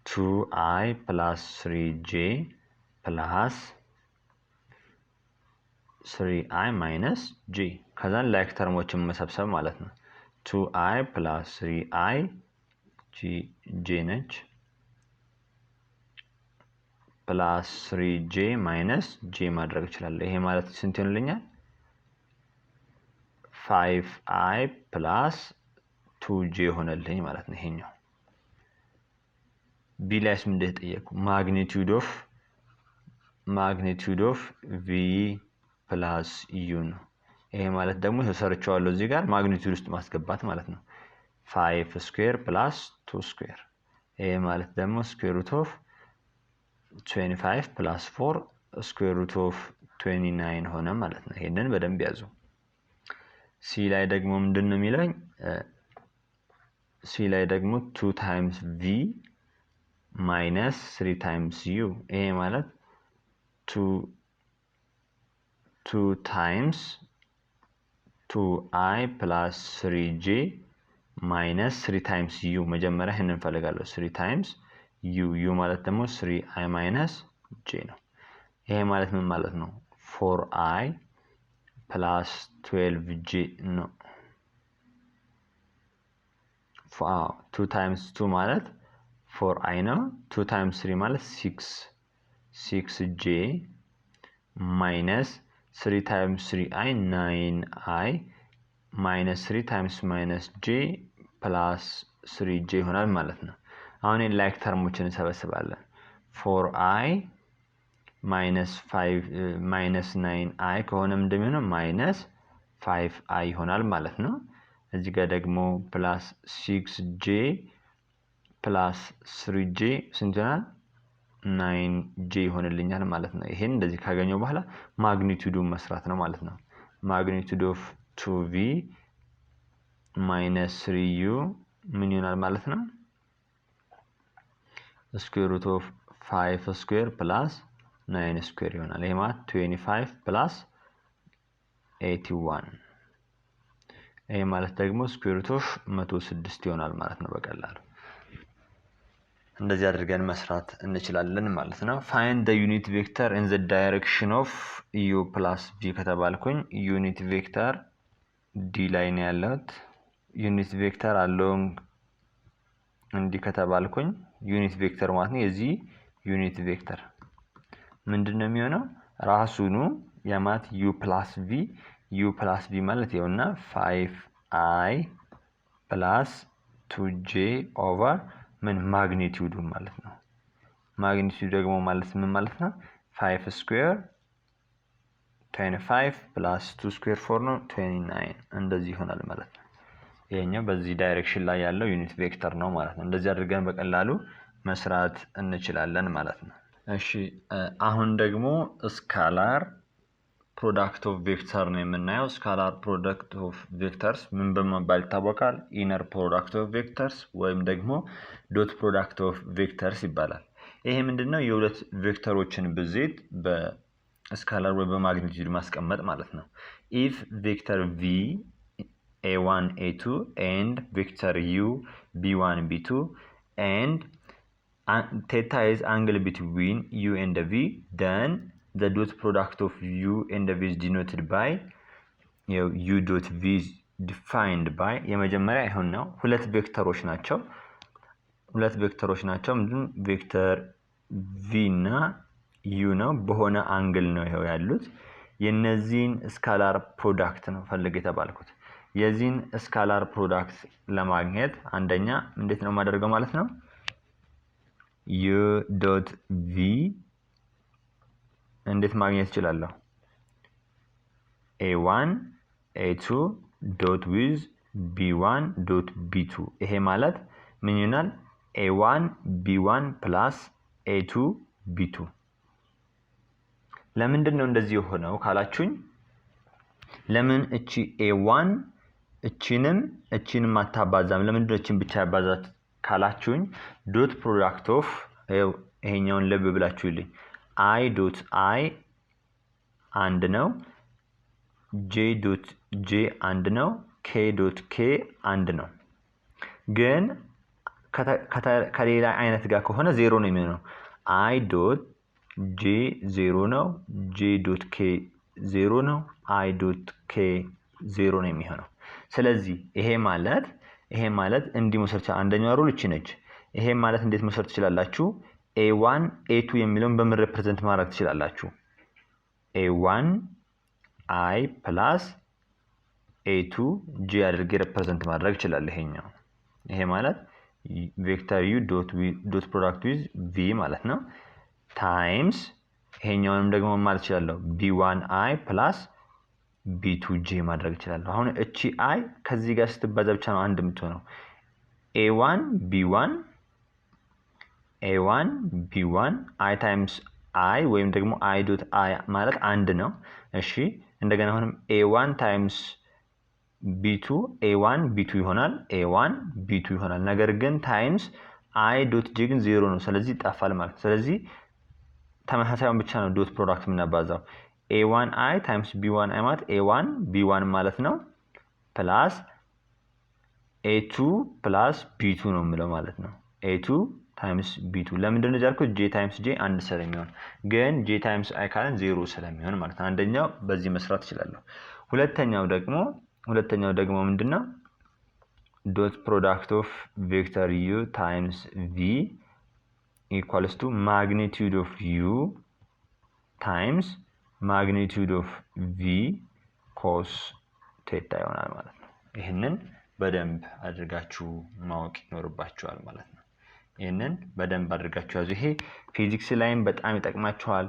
Speaker 1: 2i plus 3j plus 3i minus j ከዛን ላይክ ተርሞችን መሰብሰብ ማለት ነው። 2i plus 3i j ነች plus 3j minus j ማድረግ እችላለሁ። ይሄ ማለት ስንት ይሆንልኛል? 5i plus 2j ሆነልኝ ማለት ነው። ይሄኛው b ላይስ ምን እንደተጠየቁ ማግኒቲዩድ ኦፍ v ፕላስ ዩ ነው። ይሄ ማለት ደግሞ ተሰርቻለሁ እዚህ ጋር ማግኒቲዩድ ውስጥ ማስገባት ማለት ነው። 5 ስኩዌር ፕላስ 2 ስኩዌር ይሄ ማለት ደግሞ ስኩዌር ሩት ኦፍ 25 ፕላስ 4 ስኩዌር ሩት ኦፍ 29 ሆነ ማለት ነው። ይሄንን በደንብ ያዙ። ሲ ላይ ደግሞ ምንድነው የሚለኝ? ሲ ላይ ደግሞ 2 ታይምስ ቪ ማይነስ 3 ታይምስ ዩ ይሄ ማለት 2 ታይምስ 2i ፕላስ 3j ማይነስ 3 ታይምስ ዩ መጀመሪያ ይሄንን እንፈልጋለሁ። 3 ታይምስ ዩ ማለት ደግሞ 3i ማይነስ j ነው። ይሄ ማለት ምን ማለት ነው? 4i ፕላስ 12j ነው። 2 ታይምስ 2 ማለት 4i ነው። 2 ታይምስ 3 ማለት 6j ማይነስ 3 ታይምስ 3i 9i ማይነስ 3 ታይምስ ማይነስ j ፕላስ 3j ይሆናል ማለት ነው። አሁን ላይክ ተርሞችን እንሰበስባለን። 4i ማይነስ 9i ከሆነ እንደሚሆነው ማይነስ 5i ይሆናል ማለት ነው። እዚህ ጋር ደግሞ ፕላስ 6j ፕላስ 3j ስንት ይሆናል? 9j ይሆንልኛል ማለት ነው። ይሄን እንደዚህ ካገኘው በኋላ ማግኒቲዩዱን መስራት ነው ማለት ነው። ማግኒቲዩድ ኦፍ 2v ማይነስ 3u ምን ይሆናል ማለት ነው? ስኩዌር ሩት ኦፍ 5 ስኩዌር ፕላስ 9 ስኩዌር ይሆናል። ይሄ ማለት 25 ፕላስ 81 ይሄ ማለት ደግሞ ስኩዌር ሩት ኦፍ 106 ይሆናል ማለት ነው። በቀላሉ እንደዚህ አድርገን መስራት እንችላለን ማለት ነው። find the unit vector in the direction of u plus v ከተባልኩኝ ዩኒት ቬክተር d ላይ ነው ያለው። ዩኒት ቬክተር along እንዲህ ከተባልኩኝ ዩኒት ቬክተር ማለት ነው የዚህ ዩኒት ቬክተር ምንድነው የሚሆነው? ራሱኑ የማት u plus v ማለት ይኸውና 5i plus 2j over ምን ማግኒቲዩዱ ማለት ነው። ማግኒቲዩዱ ደግሞ ማለት ምን ማለት ነው? 5 ስኩዌር 25 plus 2 ስኩዌር 4 ነው 29 እንደዚህ ይሆናል ማለት ነው። ይሄኛው በዚህ ዳይሬክሽን ላይ ያለው ዩኒት ቬክተር ነው ማለት ነው። እንደዚህ አድርገን በቀላሉ መስራት እንችላለን ማለት ነው። እሺ አሁን ደግሞ ስካላር ፕሮዳክት ኦፍ ቬክተር ነው የምናየው። ስካላር ፕሮዳክት ኦፍ ቬክተርስ ምን በመባል ይታወቃል? ኢነር ፕሮዳክት ኦፍ ቬክተርስ ወይም ደግሞ ዶት ፕሮዳክት ኦፍ ቬክተርስ ይባላል። ይሄ ምንድነው? የሁለት ቬክተሮችን ብዜት በስካላር ወይ በማግኒቲዩድ ማስቀመጥ ማለት ነው። ኢፍ ቬክተር v a1 a2 and vector u b1 b2 and theta is angle between u and v, then the dot product of u and v is denoted by u dot v is defined by የመጀመሪያ ይሁን ነው። ሁለት ቬክተሮች ናቸው ምንድን ቬክተር v እና u ነው። በሆነ አንግል ነው ይሄው ያሉት። የነዚህን ስካላር ፕሮዳክት ነው ፈልግ የተባልኩት። የዚህን ስካላር ፕሮዳክት ለማግኘት አንደኛ እንዴት ነው ማደርገው ማለት ነው? u dot v እንዴት ማግኘት እችላለሁ? a1 a2 dot with b1 dot b2 ይሄ ማለት ምን ይሆናል? a1 b1 plus a2 b2 ለምንድን ነው እንደዚህ የሆነው ካላችሁኝ፣ ለምን እቺ a1 እቺንም አታባዛም? ለምንድን ነው እቺን ብቻ ያባዛት ካላችሁኝ፣ ዶት ፕሮዳክት ኦፍ ይሄኛውን ለብ ብላችሁልኝ i ዶት i አንድ ነው፣ j ዶት j አንድ ነው፣ k ዶት k አንድ ነው። ግን ከሌላ አይነት ጋር ከሆነ ዜሮ ነው የሚሆነው። i ዶት j ዜሮ ነው፣ j ዶት k ዜሮ ነው፣ i ዶት k ዜሮ ነው የሚሆነው። ስለዚህ ይሄ ማለት እንዲህ መሰረት አንደኛው ሩል እቺ ነች። ይሄ ማለት እንዴት መሰረት ትችላላችሁ? a1 a2 የሚለውን በምን ሪፕሬዘንት ማድረግ ትችላላችሁ? a1 i plus a2 j አድርጌ ሪፕሬዘንት ማድረግ ይችላል። ይሄ ማለት ቬክተር u ዶት ፕሮዳክት ዊዝ v ማለት ነው ታይምስ ይሄኛውንም ደግሞ ማለት ይችላል b1i plus b2j ማድረግ እችላለሁ። አሁን እቺ i ከዚህ ጋር ስትባዛ ብቻ ነው አንድ የምትሆነው። a1 b1 i times i ወይም ደግሞ i dot i ማለት አንድ ነው። እሺ እንደገና አሁንም a1 times b2 a1 b2 ይሆናል a1 b2 ይሆናል። ነገር ግን ታይምስ i dot j ግን 0 ነው። ስለዚህ ይጣፋል ማለት ነው። ስለዚህ ተመሳሳዩን ብቻ ነው ዶት ፕሮዳክት የምናባዛው። a1 i times b1 i ማለት a1 b1 ማለት ነው ፕላስ a2 ፕላስ b2 ነው የምለው ማለት ነው። a2 ታይምስ b2 ለምንድን ነው ያልኩት? j ታይምስ j አንድ ስለሚሆን፣ ግን j ታይምስ i ካለን 0 ስለሚሆን ማለት ነው። አንደኛው በዚህ መስራት እችላለሁ። ሁለተኛው ደግሞ ምንድነው? ዶት ፕሮዳክት ኦፍ ቬክተር u ታይምስ v equals to magnitude of u times magnitude of v cos theta ይሆናል ማለት ነው። ይሄንን በደንብ አድርጋችሁ ማወቅ ይኖርባችኋል ማለት ነው። ይሄንን በደንብ አድርጋችሁ ያዙ። ይሄ ፊዚክስ ላይም በጣም ይጠቅማችኋል።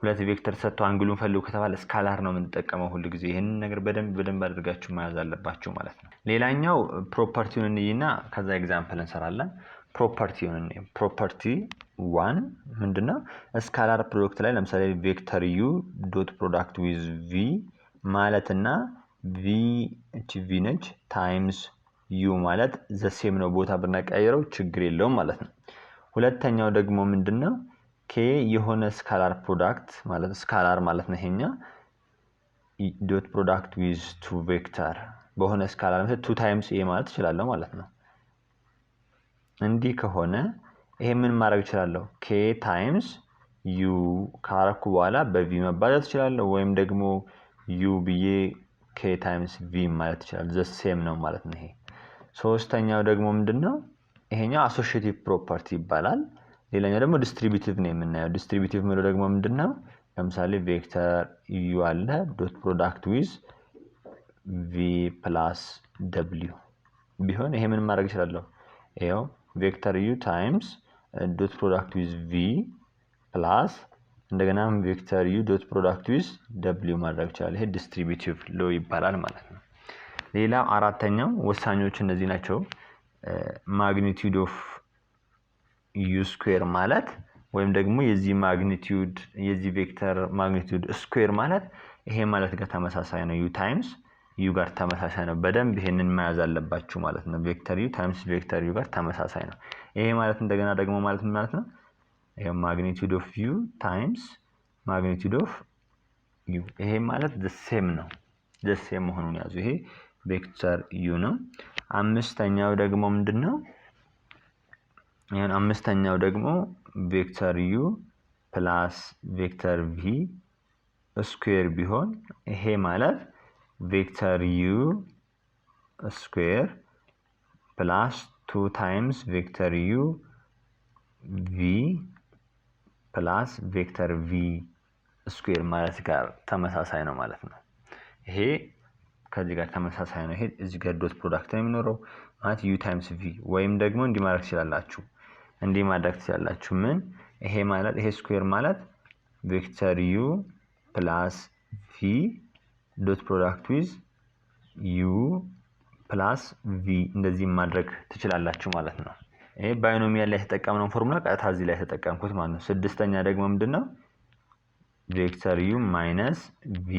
Speaker 1: ሁለት ቬክተር ሰጥቶ አንግሉን ፈልጉ ከተባለ ስካላር ነው የምንጠቀመው ሁሉ ጊዜ። ይሄንን ነገር በደንብ አድርጋችሁ መያዝ አለባችሁ ማለት ነው። ሌላኛው ፕሮፐርቲውን እንይና ከዛ ኤግዛምፕል እንሰራለን። ፕሮፐርቲ 1 ምንድነው? ስካላር ፕሮዳክት ላይ ለምሳሌ ቬክተር u ዶት ፕሮዳክት ዊዝ v ማለትና v እቺ v ነች ታይምስ u ማለት ዘ ሴም ነው። ቦታ ብናቀያይረው ችግር የለውም ማለት ነው። ሁለተኛው ደግሞ ምንድነው? k የሆነ ስካላር ፕሮዳክት ማለት ስካላር ማለት ነው። ይሄኛ ዶት ፕሮዳክት ዊዝ ቱ ቬክተር በሆነ ስካላር ማለት 2 ታይምስ a ማለት ይችላል ማለት ነው። እንዲህ ከሆነ ይሄ ምን ማድረግ ይችላል? k ታይምስ u ካረኩ በኋላ በv መባዛት ይችላል፣ ወይም ደግሞ u ብዬ k ታይምስ v ማለት ይችላል። ዘ ሴም ነው ማለት ነው። ይሄ ሶስተኛው ደግሞ ምንድነው? ይሄኛው አሶሺዬቲቭ ፕሮፐርቲ ይባላል። ሌላኛው ደግሞ ዲስትሪቢዩቲቭ ነው የምናየው። ዲስትሪቢዩቲቭ ማለት ደግሞ ምንድነው? ለምሳሌ ቬክተር u አለ ዶት ፕሮዳክት ዊዝ v ፕላስ w ቢሆን ይሄ ምን ማድረግ ይችላል? ይሄው ቬክተር u ታይምስ ዶት ፕሮዳክት ዊዝ v ፕላስ እንደገና ቬክተር u ዶት ፕሮዳክት ዊዝ w ማድረግ ይችላል። ይሄ ዲስትሪቢዩቲቭ ሎ ይባላል ማለት ነው። ሌላው አራተኛው ወሳኞች እነዚህ ናቸው። ማግኒቲዩድ ኦፍ u ስኩዌር ማለት ወይም ደግሞ የዚህ ቬክተር ማግኒቲዩድ ስኩዌር ማለት ይሄ ማለት ጋር ተመሳሳይ ነው። u ታይምስ u ጋር ተመሳሳይ ነው። በደንብ ይሄንን መያዝ አለባችሁ ማለት ነው። ቬክተር u ታይምስ ቬክተር u ጋር ተመሳሳይ ነው። ይሄ ማለት እንደገና ደግሞ ማለት ምን ማለት ነው? ይሄ ማግኒቲዩድ ኦፍ u ታይምስ ማግኒቲዩድ ኦፍ u ይሄ ማለት the same ነው። the same መሆኑን ያዙ። ይሄ ቬክተር u ነው። አምስተኛው ደግሞ ምንድነው? አምስተኛው ደግሞ ቬክተር u ፕላስ ቬክተር v ስኩዌር ቢሆን ይሄ ማለት ቬክተር u ስኩዌር ፕላስ 2 ታይምስ ቬክተር u v ፕላስ ቬክተር v ስኩዌር ማለት ጋር ተመሳሳይ ነው ማለት ነው። ይሄ ከዚህ ጋር ተመሳሳይ ነው። ይሄ እዚህ ጋር ዶት ፕሮዳክት ነው የሚኖረው ማለት u ታይምስ v ወይም ደግሞ እንዲህ ማድረግ ትችላላችሁ። ምን ይሄ ማለት ይሄ ስኩዌር ማለት ቬክተር u ፕላስ v ዶት ፕሮዳክት ዊዝ u ፕላስ v እንደዚህ ማድረግ ትችላላችሁ ማለት ነው። ይሄ ባይኖሚያል ላይ ተጠቀምነው ፎርሙላ ቀጥታ እዚህ ላይ ተጠቀምኩት ማለት ነው። ስድስተኛ ደግሞ ምንድነው? ቬክተር u ማይነስ v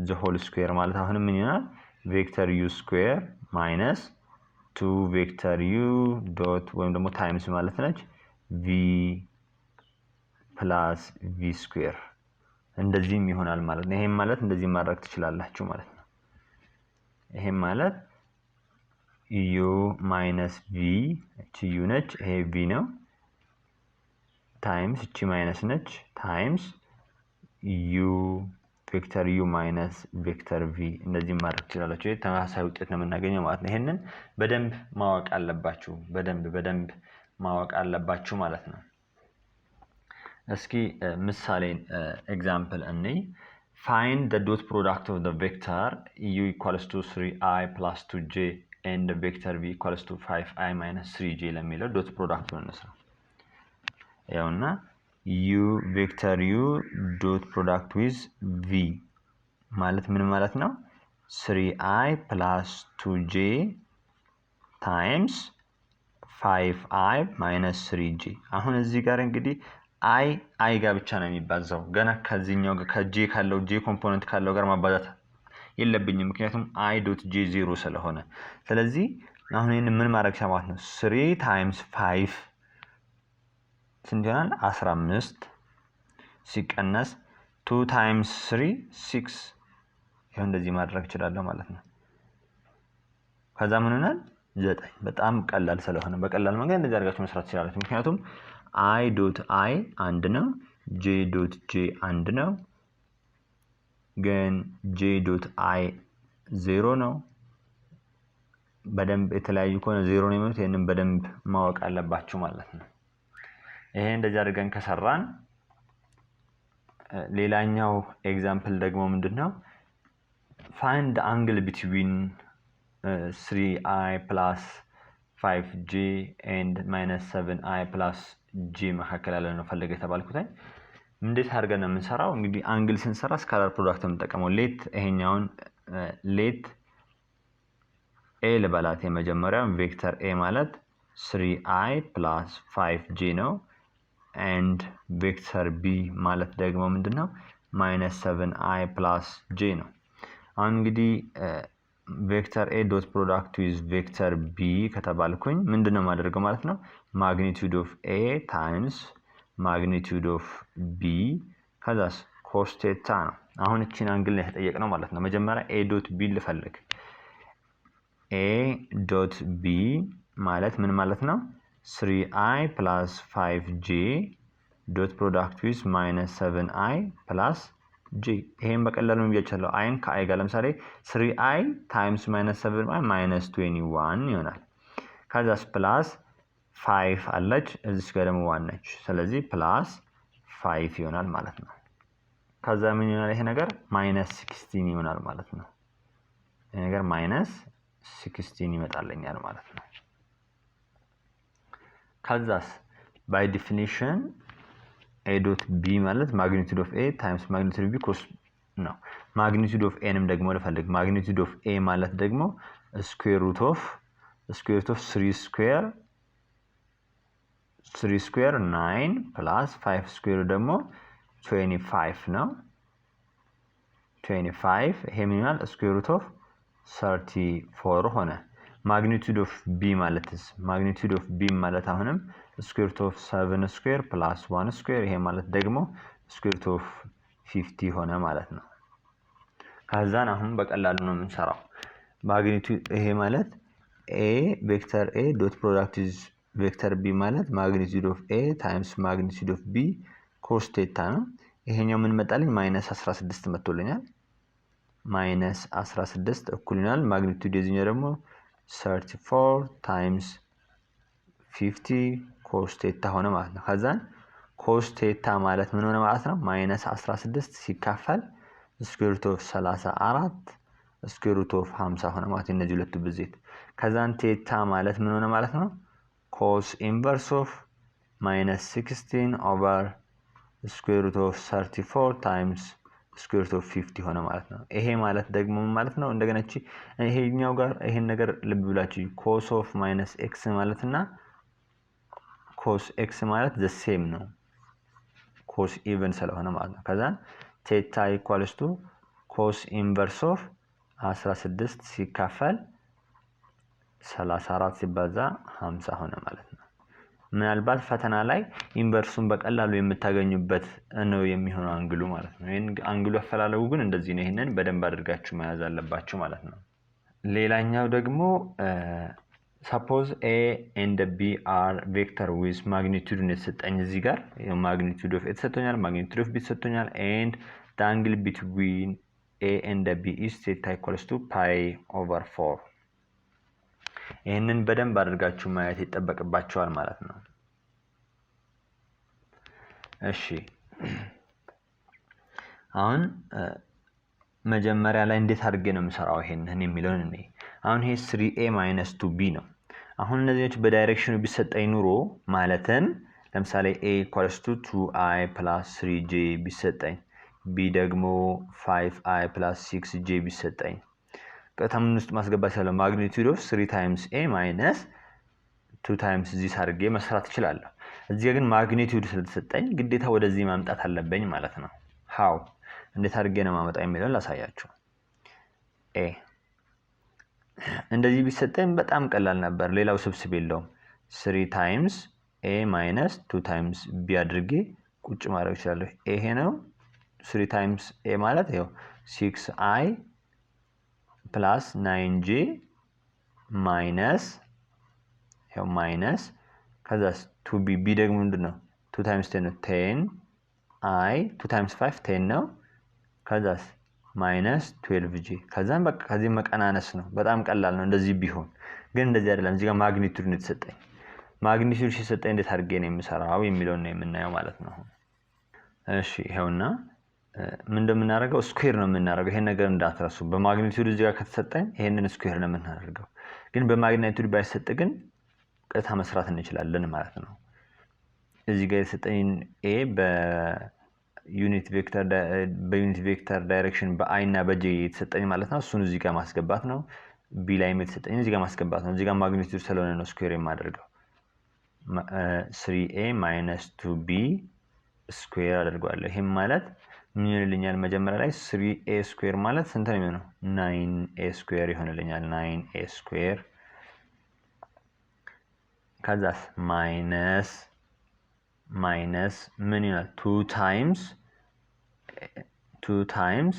Speaker 1: ዘ ሆል ስኩዌር ማለት አሁን ምን ይሆናል? ቬክተር u ስኩዌር ማይነስ 2 ቬክተር u ዶት ወይም ደግሞ ታይምስ ማለት ነች v ፕላስ v ስኩዌር እንደዚህም ይሆናል ማለት ነው። ይሄም ማለት እንደዚህ ማድረግ ትችላላችሁ ማለት ነው። ይሄም ማለት u ማይነስ v እቺ u ነች፣ ይሄ v ነው ታይምስ እቺ ማይነስ ነች ታይምስ u ቬክተር u ማይነስ ቬክተር v እንደዚህ ማድረግ ትችላላችሁ። ይሄ ተመሳሳይ ውጤት ነው የምናገኘው ማለት ነው። ይሄንን በደንብ ማወቅ አለባችሁ። በደንብ ማወቅ አለባችሁ ማለት ነው። እስኪ ምሳሌ ኤግዛምፕል እንይ። find the dot product of the vector u equals to 3i plus 2j and vector v equals to 5i minus 3j ለሚለው ዶት ፕሮዳክት ነው እንስራ። ያውና u ቬክተር u ዶት ፕሮዳክት ዊዝ v ማለት ምን ማለት ነው? 3i plus 2j times 5i minus 3j። አሁን እዚህ ጋር እንግዲህ i ጋር ብቻ ነው የሚባዛው። ገና ከዚህኛው ጋር ከj ካለው j ኮምፖነንት ካለው ጋር ማባዛት የለብኝም ምክንያቱም i ዶት j 0 ስለሆነ። ስለዚህ አሁን ይሄን ምን ማድረግ ማለት ነው? 3 times 5 ስንት ይሆናል? 15 ሲቀነስ 2 times 3 6 ይሄን እንደዚህ ማድረግ እችላለሁ ማለት ነው። ከዛ ምን ይሆናል? 9። በጣም ቀላል ስለሆነ በቀላል መንገድ እንደዚህ አድርጋችሁ መስራት ትችላላችሁ። ምክንያቱም i ዶት i አንድ ነው፣ j ዶት j አንድ ነው፣ ግን j ዶት i 0 ነው። በደንብ የተለያዩ ከሆነ 0 ነው የሚሆኑት። ይሄንን በደንብ ማወቅ አለባችሁ ማለት ነው። ይሄ እንደዚህ አድርገን ከሰራን ሌላኛው ኤግዛምፕል ደግሞ ምንድነው? find the angle between 3i plus 5j and minus 7i plus j መካከል ያለ ነው ፈልገ የተባልኩት። እንዴት አድርገን ነው የምንሰራው? እንግዲህ አንግል ስንሰራ ስካላር ፕሮዳክት የምንጠቀመው ሌት ይሄኛውን ሌት a ለባላት የመጀመሪያው ቬክተር a ማለት 3i plus 5j ነው and ቬክተር b ማለት ደግሞ ምንድነው? minus 7i plus j ነው። አሁን እንግዲህ ቬክተር a ዶት ፕሮዳክት ዊዝ ቬክተር b ከተባልኩኝ ምንድነው ማድረገው ማለት ነው? ማግኒቲዩድ ኦፍ a ታይምስ ማግኒቲዩድ ኦፍ b ከዛስ cos ቴታ ነው። አሁን እቺን አንግል ነው የተጠየቅነው ማለት ነው። መጀመሪያ a ዶት b ልፈልግ። a ዶት b ማለት ምን ማለት ነው? 3i plus 5j ዶት ፕሮዳክት ዊዝ minus 7i plus j። ይሄን በቀላሉ እንብያቻለሁ። i ን ከi ጋር ለምሳሌ 3i times minus 7i minus 21 ይሆናል። ከዛስ ፕላስ 5 አለች እዚህ ጋር ደግሞ 1 ነች። ስለዚህ ፕላስ 5 ይሆናል ማለት ነው። ከዛ ምን ይሆናል? ይሄ ነገር minus 16 ይሆናል ማለት ነው። ይሄ ነገር minus 16 ይመጣልኛል ማለት ነው። ከዛስ by definition a dot b ማለት magnitude of a times magnitude of b cos ነው። magnitude of a ንም ደግሞ ልፈልግ። magnitude of a ማለት ደግሞ square root of 3 square 9 plus 5 square ደግሞ 25 ነው። 25 ይሄ ምን ይሆናል? square root of 34 ሆነ። magnitude of b ማለትስ magnitude of b ማለት አሁንም square root of 7 square plus 1 square ይሄ ማለት ደግሞ square root of 50 ሆነ ማለት ነው። ከዛን አሁን በቀላሉ ነው የምንሰራው። magnitude ይሄ ማለት a ቬክተር a ዶት ፕሮዳክት ኢዝ ቬክተር b ማለት magnitude of a times magnitude of b cos ቴታ ነው። ይሄኛው ምን መጣልኝ? -16 መጥቶልኛል። -16 እኩል ይሆናል magnitude የዚህኛው ደግሞ 34 times 50 cos ቴታ ሆነ ማለት ነው። ከዛን cos ቴታ ማለት ምን ሆነ ማለት ነው? -16 ሲካፈል square root of 34 square root of 50 ሆነ ማለት እነዚህ ሁለቱ ብዜት። ከዛን ቴታ ማለት ምን ሆነ ማለት ነው? cos inverse of -16 over square root of 34 times square root of 50 ሆነ ማለት ነው። ይሄ ማለት ደግሞ ምን ማለት ነው? እንደገና እቺ ይሄኛው ጋር ይሄን ነገር ልብ ብላችሁ cos of -x ማለትና cos x ማለት the same ነው። cos even ስለሆነ ማለት ነው። ከዛን ቴታ equals to cos inverse of 16 ሲካፈል 34 ሲባዛ 50 ሆነ ማለት ነው። ምናልባት ፈተና ላይ ኢንቨርሱን በቀላሉ የምታገኙበት ነው የሚሆነው አንግሉ ማለት ነው። ይሄን አንግሉ አፈላለጉ ግን እንደዚህ ነው። ይሄንን በደንብ አድርጋችሁ መያዝ አለባችሁ ማለት ነው። ሌላኛው ደግሞ suppose a and b are vector with magnitude የተሰጠኝ እዚህ ጋር magnitude of a ተሰጥቶኛል፣ magnitude of b ተሰጥቶኛል and the angle between a and b is theta equals to pi over 4። ይሄንን በደንብ አድርጋችሁ ማየት ይጠበቅባችኋል ማለት ነው። እሺ አሁን መጀመሪያ ላይ እንዴት አድርጌ ነው የምሰራው ይሄንን የሚለውን እኔ አሁን ይሄ 3a - 2b ነው። አሁን እነዚህኞች በዳይሬክሽኑ ቢሰጠኝ ኑሮ ማለትም ለምሳሌ a = 2i + 3j ቢሰጠኝ ቢ ደግሞ 5i + 6j ቢሰጠኝ ቀጥታ ምን ውስጥ ማስገባት ይችላል? ማግኒቲዩድ ኦፍ 3 ታይምስ a ማይነስ 2 ታይምስ ዚስ አድርጌ መስራት እችላለሁ። እዚህ ግን ማግኒቲዩድ ስለተሰጠኝ ግዴታ ወደዚህ ማምጣት አለብኝ ማለት ነው። ሃው እንዴት አድርጌ ነው ማመጣው የሚለውን ላሳያችሁ። a እንደዚህ ቢሰጠኝ በጣም ቀላል ነበር፣ ሌላው ስብስብ የለውም። 3 ታይምስ a ማይነስ 2 ታይምስ b አድርጌ ቁጭ ማድረግ እችላለሁ። ይሄ ነው 3 ታይምስ a ማለት ይሄው 6i + 9j ማይነስ ይሄው ማይነስ ከዛስ 2b b ደግሞ ምንድነው 2 ታይምስ 10 ነው 10i 2 ታይምስ 5 10 ነው። ከዛስ ማይነስ 12j ከዛም በቃ ከዚህ መቀናነስ ነው። በጣም ቀላል ነው እንደዚህ ቢሆን፣ ግን እንደዚህ አይደለም። እዚህ ጋር ማግኒቲዩድ ነው የተሰጠኝ። ማግኒቲዩድ ሲሰጠኝ እንዴት አድርጌ ነው የምሰራው የሚለውን ነው የምናየው ማለት ነው። እሺ ይሄውና ምን እንደምናደርገው ስኩዌር ነው የምናደርገው። ይሄን ነገር እንዳትረሱ። በማግኒቲዩድ እዚህ ጋር ከተሰጠኝ ይሄንን ስኩዌር ነው የምናደርገው። ግን በማግኒቲዩድ ባይሰጥ ግን ቀጥታ መስራት እንችላለን ማለት ነው። እዚህ ጋር የተሰጠኝ a በዩኒት ቬክተር ዳይሬክሽን በi እና በj የተሰጠኝ ማለት ነው። እሱን እዚህ ጋር ማስገባት ነው። b ላይ የተሰጠኝ እዚህ ጋር ማስገባት ነው። እዚህ ጋር ማግኒቲዩድ ስለሆነ ነው ስኩዌር የማደርገው። 3a - 2b ስኩዌር አደርጋለሁ። ይሄም ማለት ምን ይሆንልኛል? መጀመሪያ ላይ 3a ስኩዌር ማለት ስንት ነው የሚሆነው? 9a ስኩዌር ይሆንልኛል። 9a ስኩዌር ከዛስ ማይነስ ምን ይሆናል? 2 ታይምስ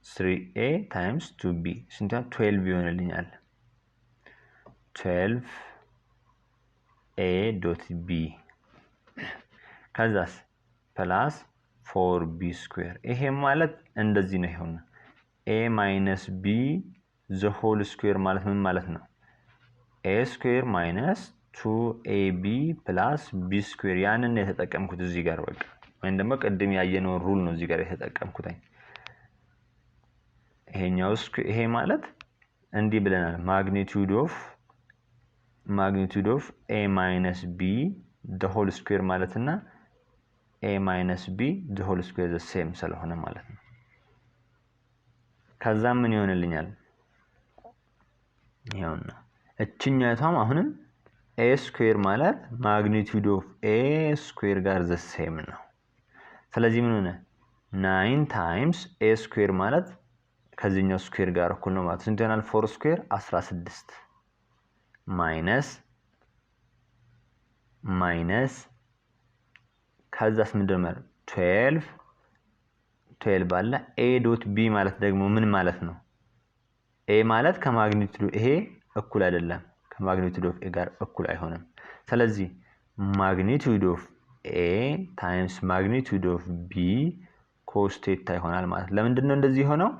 Speaker 1: 3a ታይምስ 2b ስንት ነው? 12 ይሆንልኛል። 12a.b ከዛስ ፕላስ 4b ስኩዌር። ይሄ ማለት እንደዚህ ነው ይሆን። a ማይነስ b ዘ ሆል ስኩዌር ማለት ምን ማለት ነው? a ስኩዌር ማይነስ 2ab ፕላስ b ስኩዌር። ያንን ነው የተጠቀምኩት እዚህ ጋር በቃ፣ ወይም ደግሞ ቅድም ያየነው ሩል ነው እዚህ ጋር የተጠቀምኩት። ይሄኛው ይሄ ማለት እንዲህ ብለናል። ማግኒቲዩድ ኦፍ a ማይነስ b ዘ ሆል ስኩዌር ማለትና a minus b the whole square the same ስለሆነ ማለት ነው። ከዛ ምን ይሆንልኛል? ይሄውና እችኛቷም አሁንም a square ማለት magnitude of a square ጋር the same ነው። ስለዚህ ምን ሆነ? 9 times a square ማለት ከዚህኛው ስኩዌር ጋር እኩል ነው ማለት። ስንት ይሆናል? 4 ስኩዌር 16 ማይነስ ከዛስ ምንድነው ማለት 12 አለ። a.b ማለት ደግሞ ምን ማለት ነው? a ማለት ከማግኒቲዩድ ይሄ እኩል አይደለም፣ ከማግኒቲዩድ ኦፍ a ጋር እኩል አይሆንም። ስለዚህ ማግኒቲዩድ ኦፍ a ታይምስ ማግኒቲዩድ ኦፍ b cos ቴታ ይሆናል ማለት። ለምንድን ነው እንደዚህ ሆነው?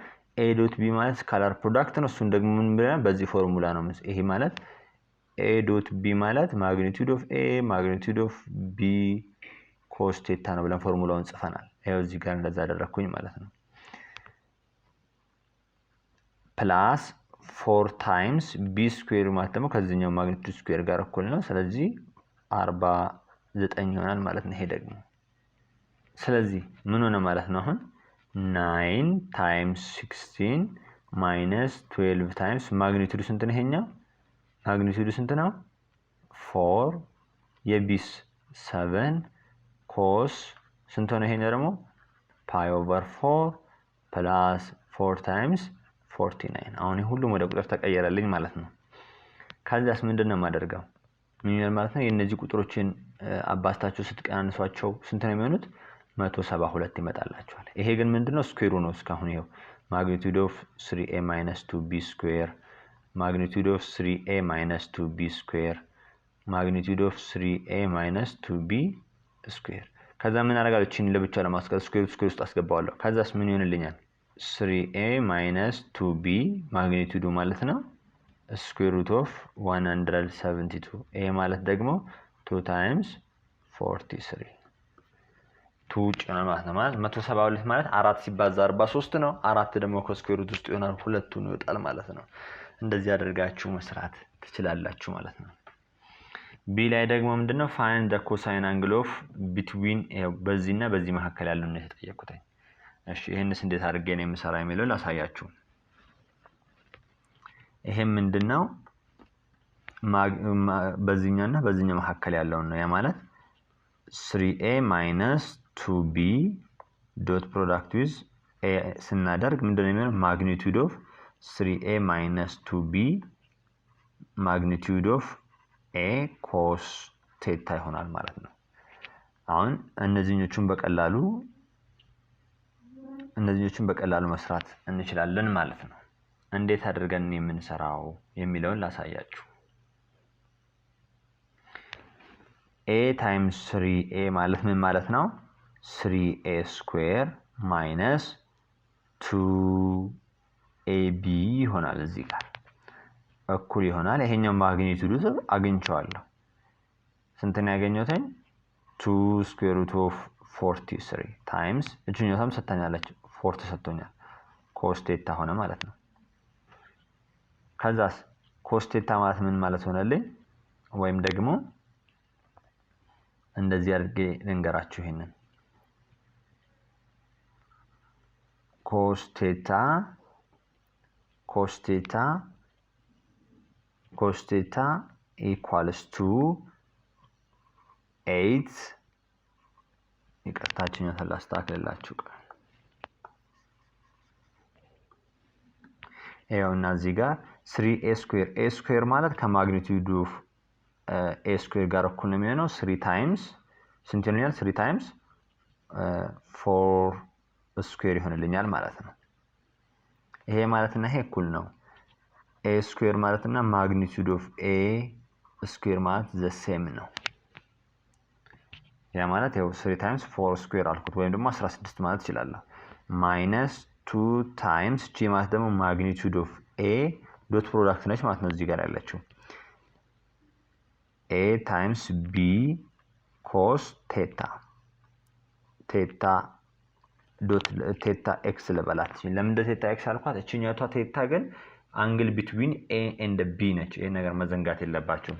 Speaker 1: a.b ማለት ስካላር ፕሮዳክት ነው። እሱን ደግሞ ምን ብለናል? በዚህ ፎርሙላ ነው። ይሄ ማለት a.b ማለት ማግኒቲዩድ ኦፍ a ማግኒቲዩድ ኦፍ b cos ቴታ ነው ብለን ፎርሙላውን ጽፈናል። ይሄው እዚህ ጋር እንደዛ አደረኩኝ ማለት ነው። ፕላስ 4 ታይምስ b ስኩዌር ማለት ደግሞ ከዚህኛው ማግኒቲዩድ ስኩዌር ጋር እኩል ነው። ስለዚህ 49 ይሆናል ማለት ነው። ይሄ ደግሞ ስለዚህ ምን ሆነ ማለት ነው? አሁን 9 ታይምስ 16 ማይነስ 12 ታይምስ ማግኒቲዩድ ስንት ነው? ይሄኛው ማግኒቲዩድ ስንት ነው? 4 የቢስ 7 ኮስ ስንት ሆነ? ይሄኛው ደግሞ pi/4 ፕላስ 4 ታይምስ 49። አሁን ሁሉም ወደ ቁጥር ተቀየረልኝ ማለት ነው። ከዛስ ምንድነው የማደርገው? ምን ይላል ማለት ነው? የነዚህ ቁጥሮችን አባስታቸው ስትቀናንሷቸው ስንት ነው የሚሆኑት? 172 ይመጣላችኋል። ይሄ ግን ምንድነው? ስኩዌሩ ነው። እስካሁን ይሄው ማግኒቲዩድ ኦፍ 3a - 2b ስኩዌር ማግኒቲዩድ ኦፍ 3a - 2b ስኩዌር ማግኒቲዩድ ኦፍ 3a - 2b ስኩዌር። ከዛ ምን አደርጋለሁ? እቺን ለብቻ ለማስቀመጥ ስኩዌር ውስጥ አስገባዋለሁ። ከዛስ ምን ይሆንልኛል? 3a - 2b ማግኒቲዩዱ ማለት ነው ስኩዌር ሩት ኦፍ 172። ይሄ ማለት ደግሞ 2 ታይምስ 43 2 ውጭ ነው ማለት ነው። ማለት 172 ማለት 4 ሲባዛ 43 ነው። 4 ደግሞ ከስኩዌር ሩት ውስጥ ይሆናል፣ ሁለቱን ይወጣል ማለት ነው። እንደዚህ አድርጋችሁ መስራት ትችላላችሁ ማለት ነው። ቢ ላይ ደግሞ ምንድነው? ፋይንድ ዘ ኮሳይን አንግል ኦፍ ቢትዊን በዚህና በዚህ መካከል ያለው ነው የተጠየቁት። እሺ ይሄንስ እንዴት አድርጌ ነው የምሰራ የሚለው ላሳያችሁ። ይሄ ምንድነው በዚህኛውና በዚህኛው መካከል ያለው ነው። ያ ማለት 3a minus 2b dot product with a ስናደርግ ምንድነው የሚሆነው magnitude of 3a minus 2b magnitude of a cos theta ይሆናል ማለት ነው። አሁን እነዚህኞቹን በቀላሉ መስራት እንችላለን ማለት ነው። እንዴት አድርገን የምንሰራው የሚለውን ላሳያችሁ። a times 3a ማለት ምን ማለት ነው? 3a square minus 2ab ይሆናል። እዚህ ጋር እኩል ይሆናል። ይሄኛው ማግኒቲዩዱ አግኝቼዋለሁ። ስንት ነው ያገኘሁት? 2 square root of 43 times እቺኛውም ሰጥተኛለች 40 ሰጥቶኛል። cos theta ሆነ ማለት ነው። ከዛስ cos theta ማለት ምን ማለት ሆነልኝ? ወይም ደግሞ እንደዚህ አድርጌ ልንገራችሁ ይሄንን cos theta equals to 8 ይቀርታችሁኝ ተላስተካክለላችሁ ይሄውና እዚህ ጋር 3a square ማለት ከማግኒቲዩዱ a square ጋር እኩል ነው የሚሆነው 3 times ስንት ይሆናል? 3 times 4 square ይሆንልኛል ማለት ነው። ይሄ ማለትና ይሄ እኩል ነው። a square ማለትና magnitude of a square ማለት the same ነው። ያ ማለት ያው 3 times 4 square አልኩት ወይም ደግሞ 16 ማለት ይችላል። minus 2 times g ማለት ደግሞ magnitude of a dot product ነች ማለት ነው። እዚህ ጋር ያለችው a times b cos theta theta x ለበላት። ለምን theta x አልኳት? እቺኛቷ theta ግን angle between a and b ነች። ይሄ ነገር መዘንጋት የለባችሁም።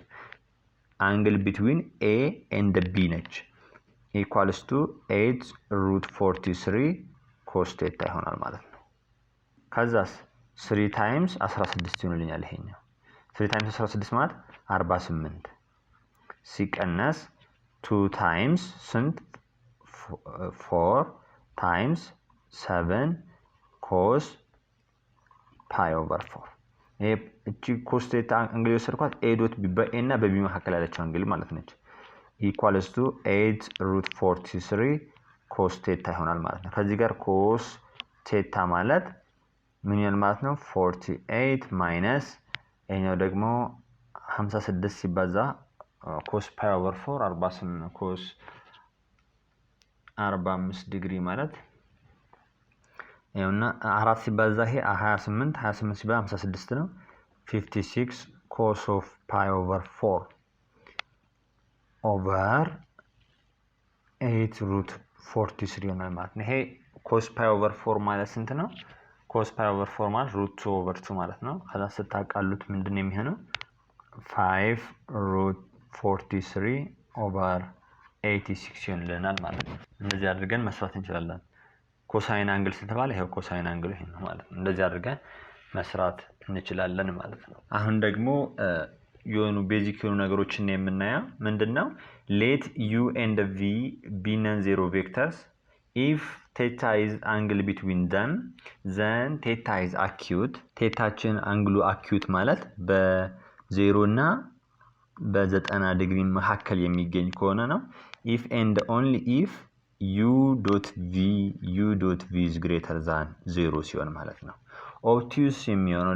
Speaker 1: angle between a and b ነች equals to 8 root 43 cos theta ይሆናል ማለት ነው። ከዛስ 3 times 16 ይሆንልኛል። ይሄኛው 3 times 16 ማለት 48 ሲቀነስ 2 times ስንት 4 times 7 cos pi over 4 ይሄ እቺ cos theta አንግል የወሰድኳት a dot b በa እና በb መካከል ያለችው አንግል ማለት ነች equals to 8 root 43 cos theta ይሆናል ማለት ነው። ከዚህ ጋር cos theta ማለት ምን ይሆናል ማለት ነው? 48 minus ይሄኛው ደግሞ 56 ሲባዛ cos pi over 4 48 cos 45 ዲግሪ ማለት ይኸውና 4 ሲባዛ ይሄ 28 ሲባዛ 56 ነው 56 cos of pi over 4 over 8 root 43 ይሆናል ማለት ነው። ይሄ cos pi over 4 ማለት ስንት ነው? cos pi over 4 ማለት root 2 over 2 ማለት ነው። ከዛ ስታቃሉት ምንድነው የሚሆነው? 5 root 43 over 86 ይሆንልናል ማለት ነው። እንደዚህ አድርገን መስራት እንችላለን። ኮሳይን አንግል ስለተባለ ይሄው ኮሳይን አንግል ይሄ ነው ማለት ነው። እንደዚህ አድርገን መስራት እንችላለን ማለት ነው። አሁን ደግሞ የሆኑ ቤዚክ የሆኑ ነገሮችን የምናየው ምንድነው? let u and v be non-zero vectors if theta is angle between them then theta is acute thetaችን አንግሉ acute ማለት በ0 እና በ90 ዲግሪ መካከል የሚገኝ ከሆነ ነው። if and only if u dot v is greater than 0 ሲሆን ማለት ነው። ኦብቱስ የሚሆነው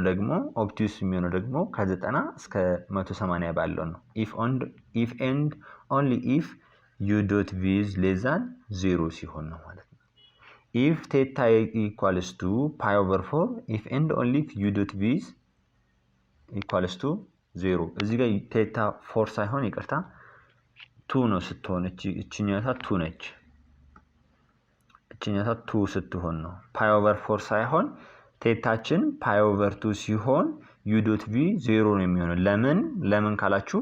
Speaker 1: ደግሞ ከ90 እስከ 180 ባለው ነው። if and only if u dot v is less than 0 ሲሆን ነው ማለት ነው። if theta equals to pi over 4 if and only if u dot v is equals to 0 እዚህ ጋር theta 4 ሳይሆን ይቅርታ 2 ነው ስትሆን እቺኛታ 2 ነች። እቺኛታ 2 ስትሆን ነው pi over 4 ሳይሆን ቴታችን pi over 2 ሲሆን u dot v 0 ነው የሚሆነው። ለምን ካላችሁ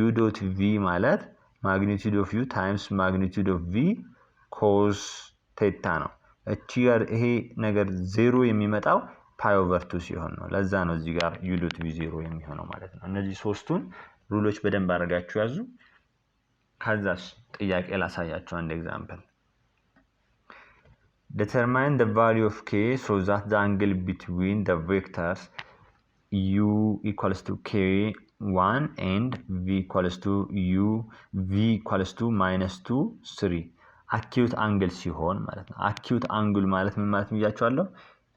Speaker 1: u dot v ማለት magnitude of u times magnitude of v cos theta ነው። እቺ ጋር ይሄ ነገር 0 የሚመጣው ፓይ ኦቨር 2 ሲሆን ነው። ለዛ ነው እዚህ ጋር u ዶት v 0 የሚሆነው ማለት ነው። እነዚህ ሶስቱን ሩሎች በደንብ አድርጋችሁ ያዙ። ከዛስ ጥያቄ ላሳያችሁ አንድ ኤግዛምፕል። determine the value of k so that the angle between the vectors u equals to k1 and v equals to -2 3 acute angle ሲሆን ማለት ነው። acute angle ማለት ምን ማለት ብያችኋለሁ?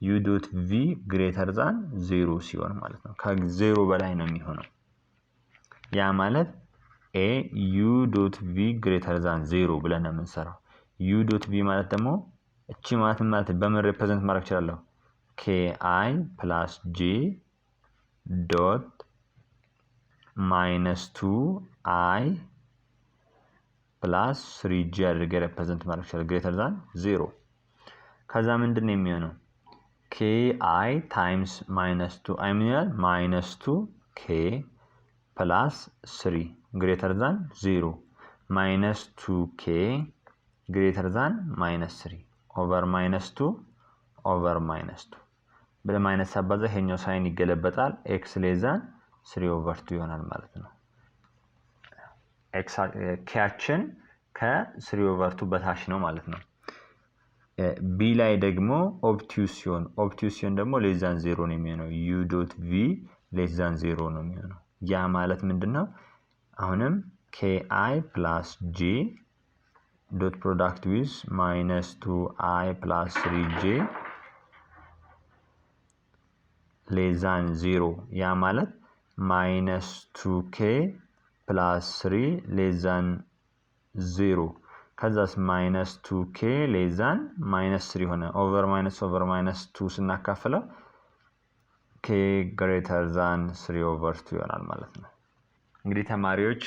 Speaker 1: u dot v greater than 0 ሲሆን ማለት ነው። ከ0 በላይ ነው የሚሆነው። ያ ማለት a u dot v greater than 0 ብለን ነው የምንሰራው። u dot v ማለት ደግሞ እቺ ማለት በምን ሪፕሬዘንት ማድረግ ይችላል? ki plus j dot -2i plus 3j አድርገ ሪፕሬዘንት ማድረግ ይችላል greater than 0። ከዛ ምንድነው የሚሆነው? ki times -2i ምን ይላል? -2k plus 3 greater than 0 -2k greater than -3 over -2 over -2 በማይነስ አባዛ ይሄኛው ሳይን ይገለበጣል x less than 3 over 2 ይሆናል ማለት ነው። x kያችን ከ3 over 2 በታች ነው ማለት ነው። b ላይ ደግሞ ኦብቱስ ሲሆን ደግሞ less than 0 ነው የሚሆነው u dot v less than 0 ነው የሚሆነው። ያ ማለት ምንድነው? አሁንም ki plus j dot product with -2i plus 3j less than 0 ያ ማለት -2k plus 3 less than 0 ከዛስ -2k less than -3 ሆነ over -2 ስናካፍለው k greater than 3 over 2 ይሆናል ማለት ነው። እንግዲህ ተማሪዎች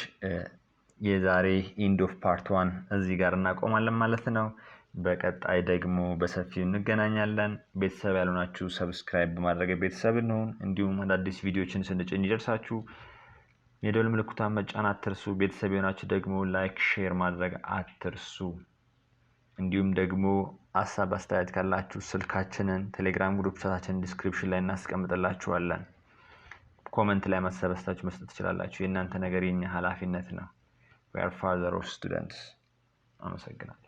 Speaker 1: የዛሬ ኢንድ ኦፍ ፓርት 1 እዚህ ጋር እናቆማለን ማለት ነው። በቀጣይ ደግሞ በሰፊው እንገናኛለን። ቤተሰብ ያልሆናችሁ ሰብስክራይብ በማድረግ ቤተሰብ እንሁን። እንዲሁም አዳዲስ ቪዲዮዎችን ስንጭን ይደርሳችሁ የደወል ምልክቱን መጫን አትርሱ። ቤተሰብ የሆናችሁ ደግሞ ላይክ ሼር ማድረግ አትርሱ። እንዲሁም ደግሞ ሀሳብ አስተያየት ካላችሁ ስልካችንን ቴሌግራም ግሩፕ ቻታችንን ዲስክሪፕሽን ላይ እናስቀምጥላችኋለን። ኮሜንት ላይ መስጠት ትችላላችሁ። የእናንተ ነገር የኛ ኃላፊነት ነው። We are father of students. አመሰግናለሁ።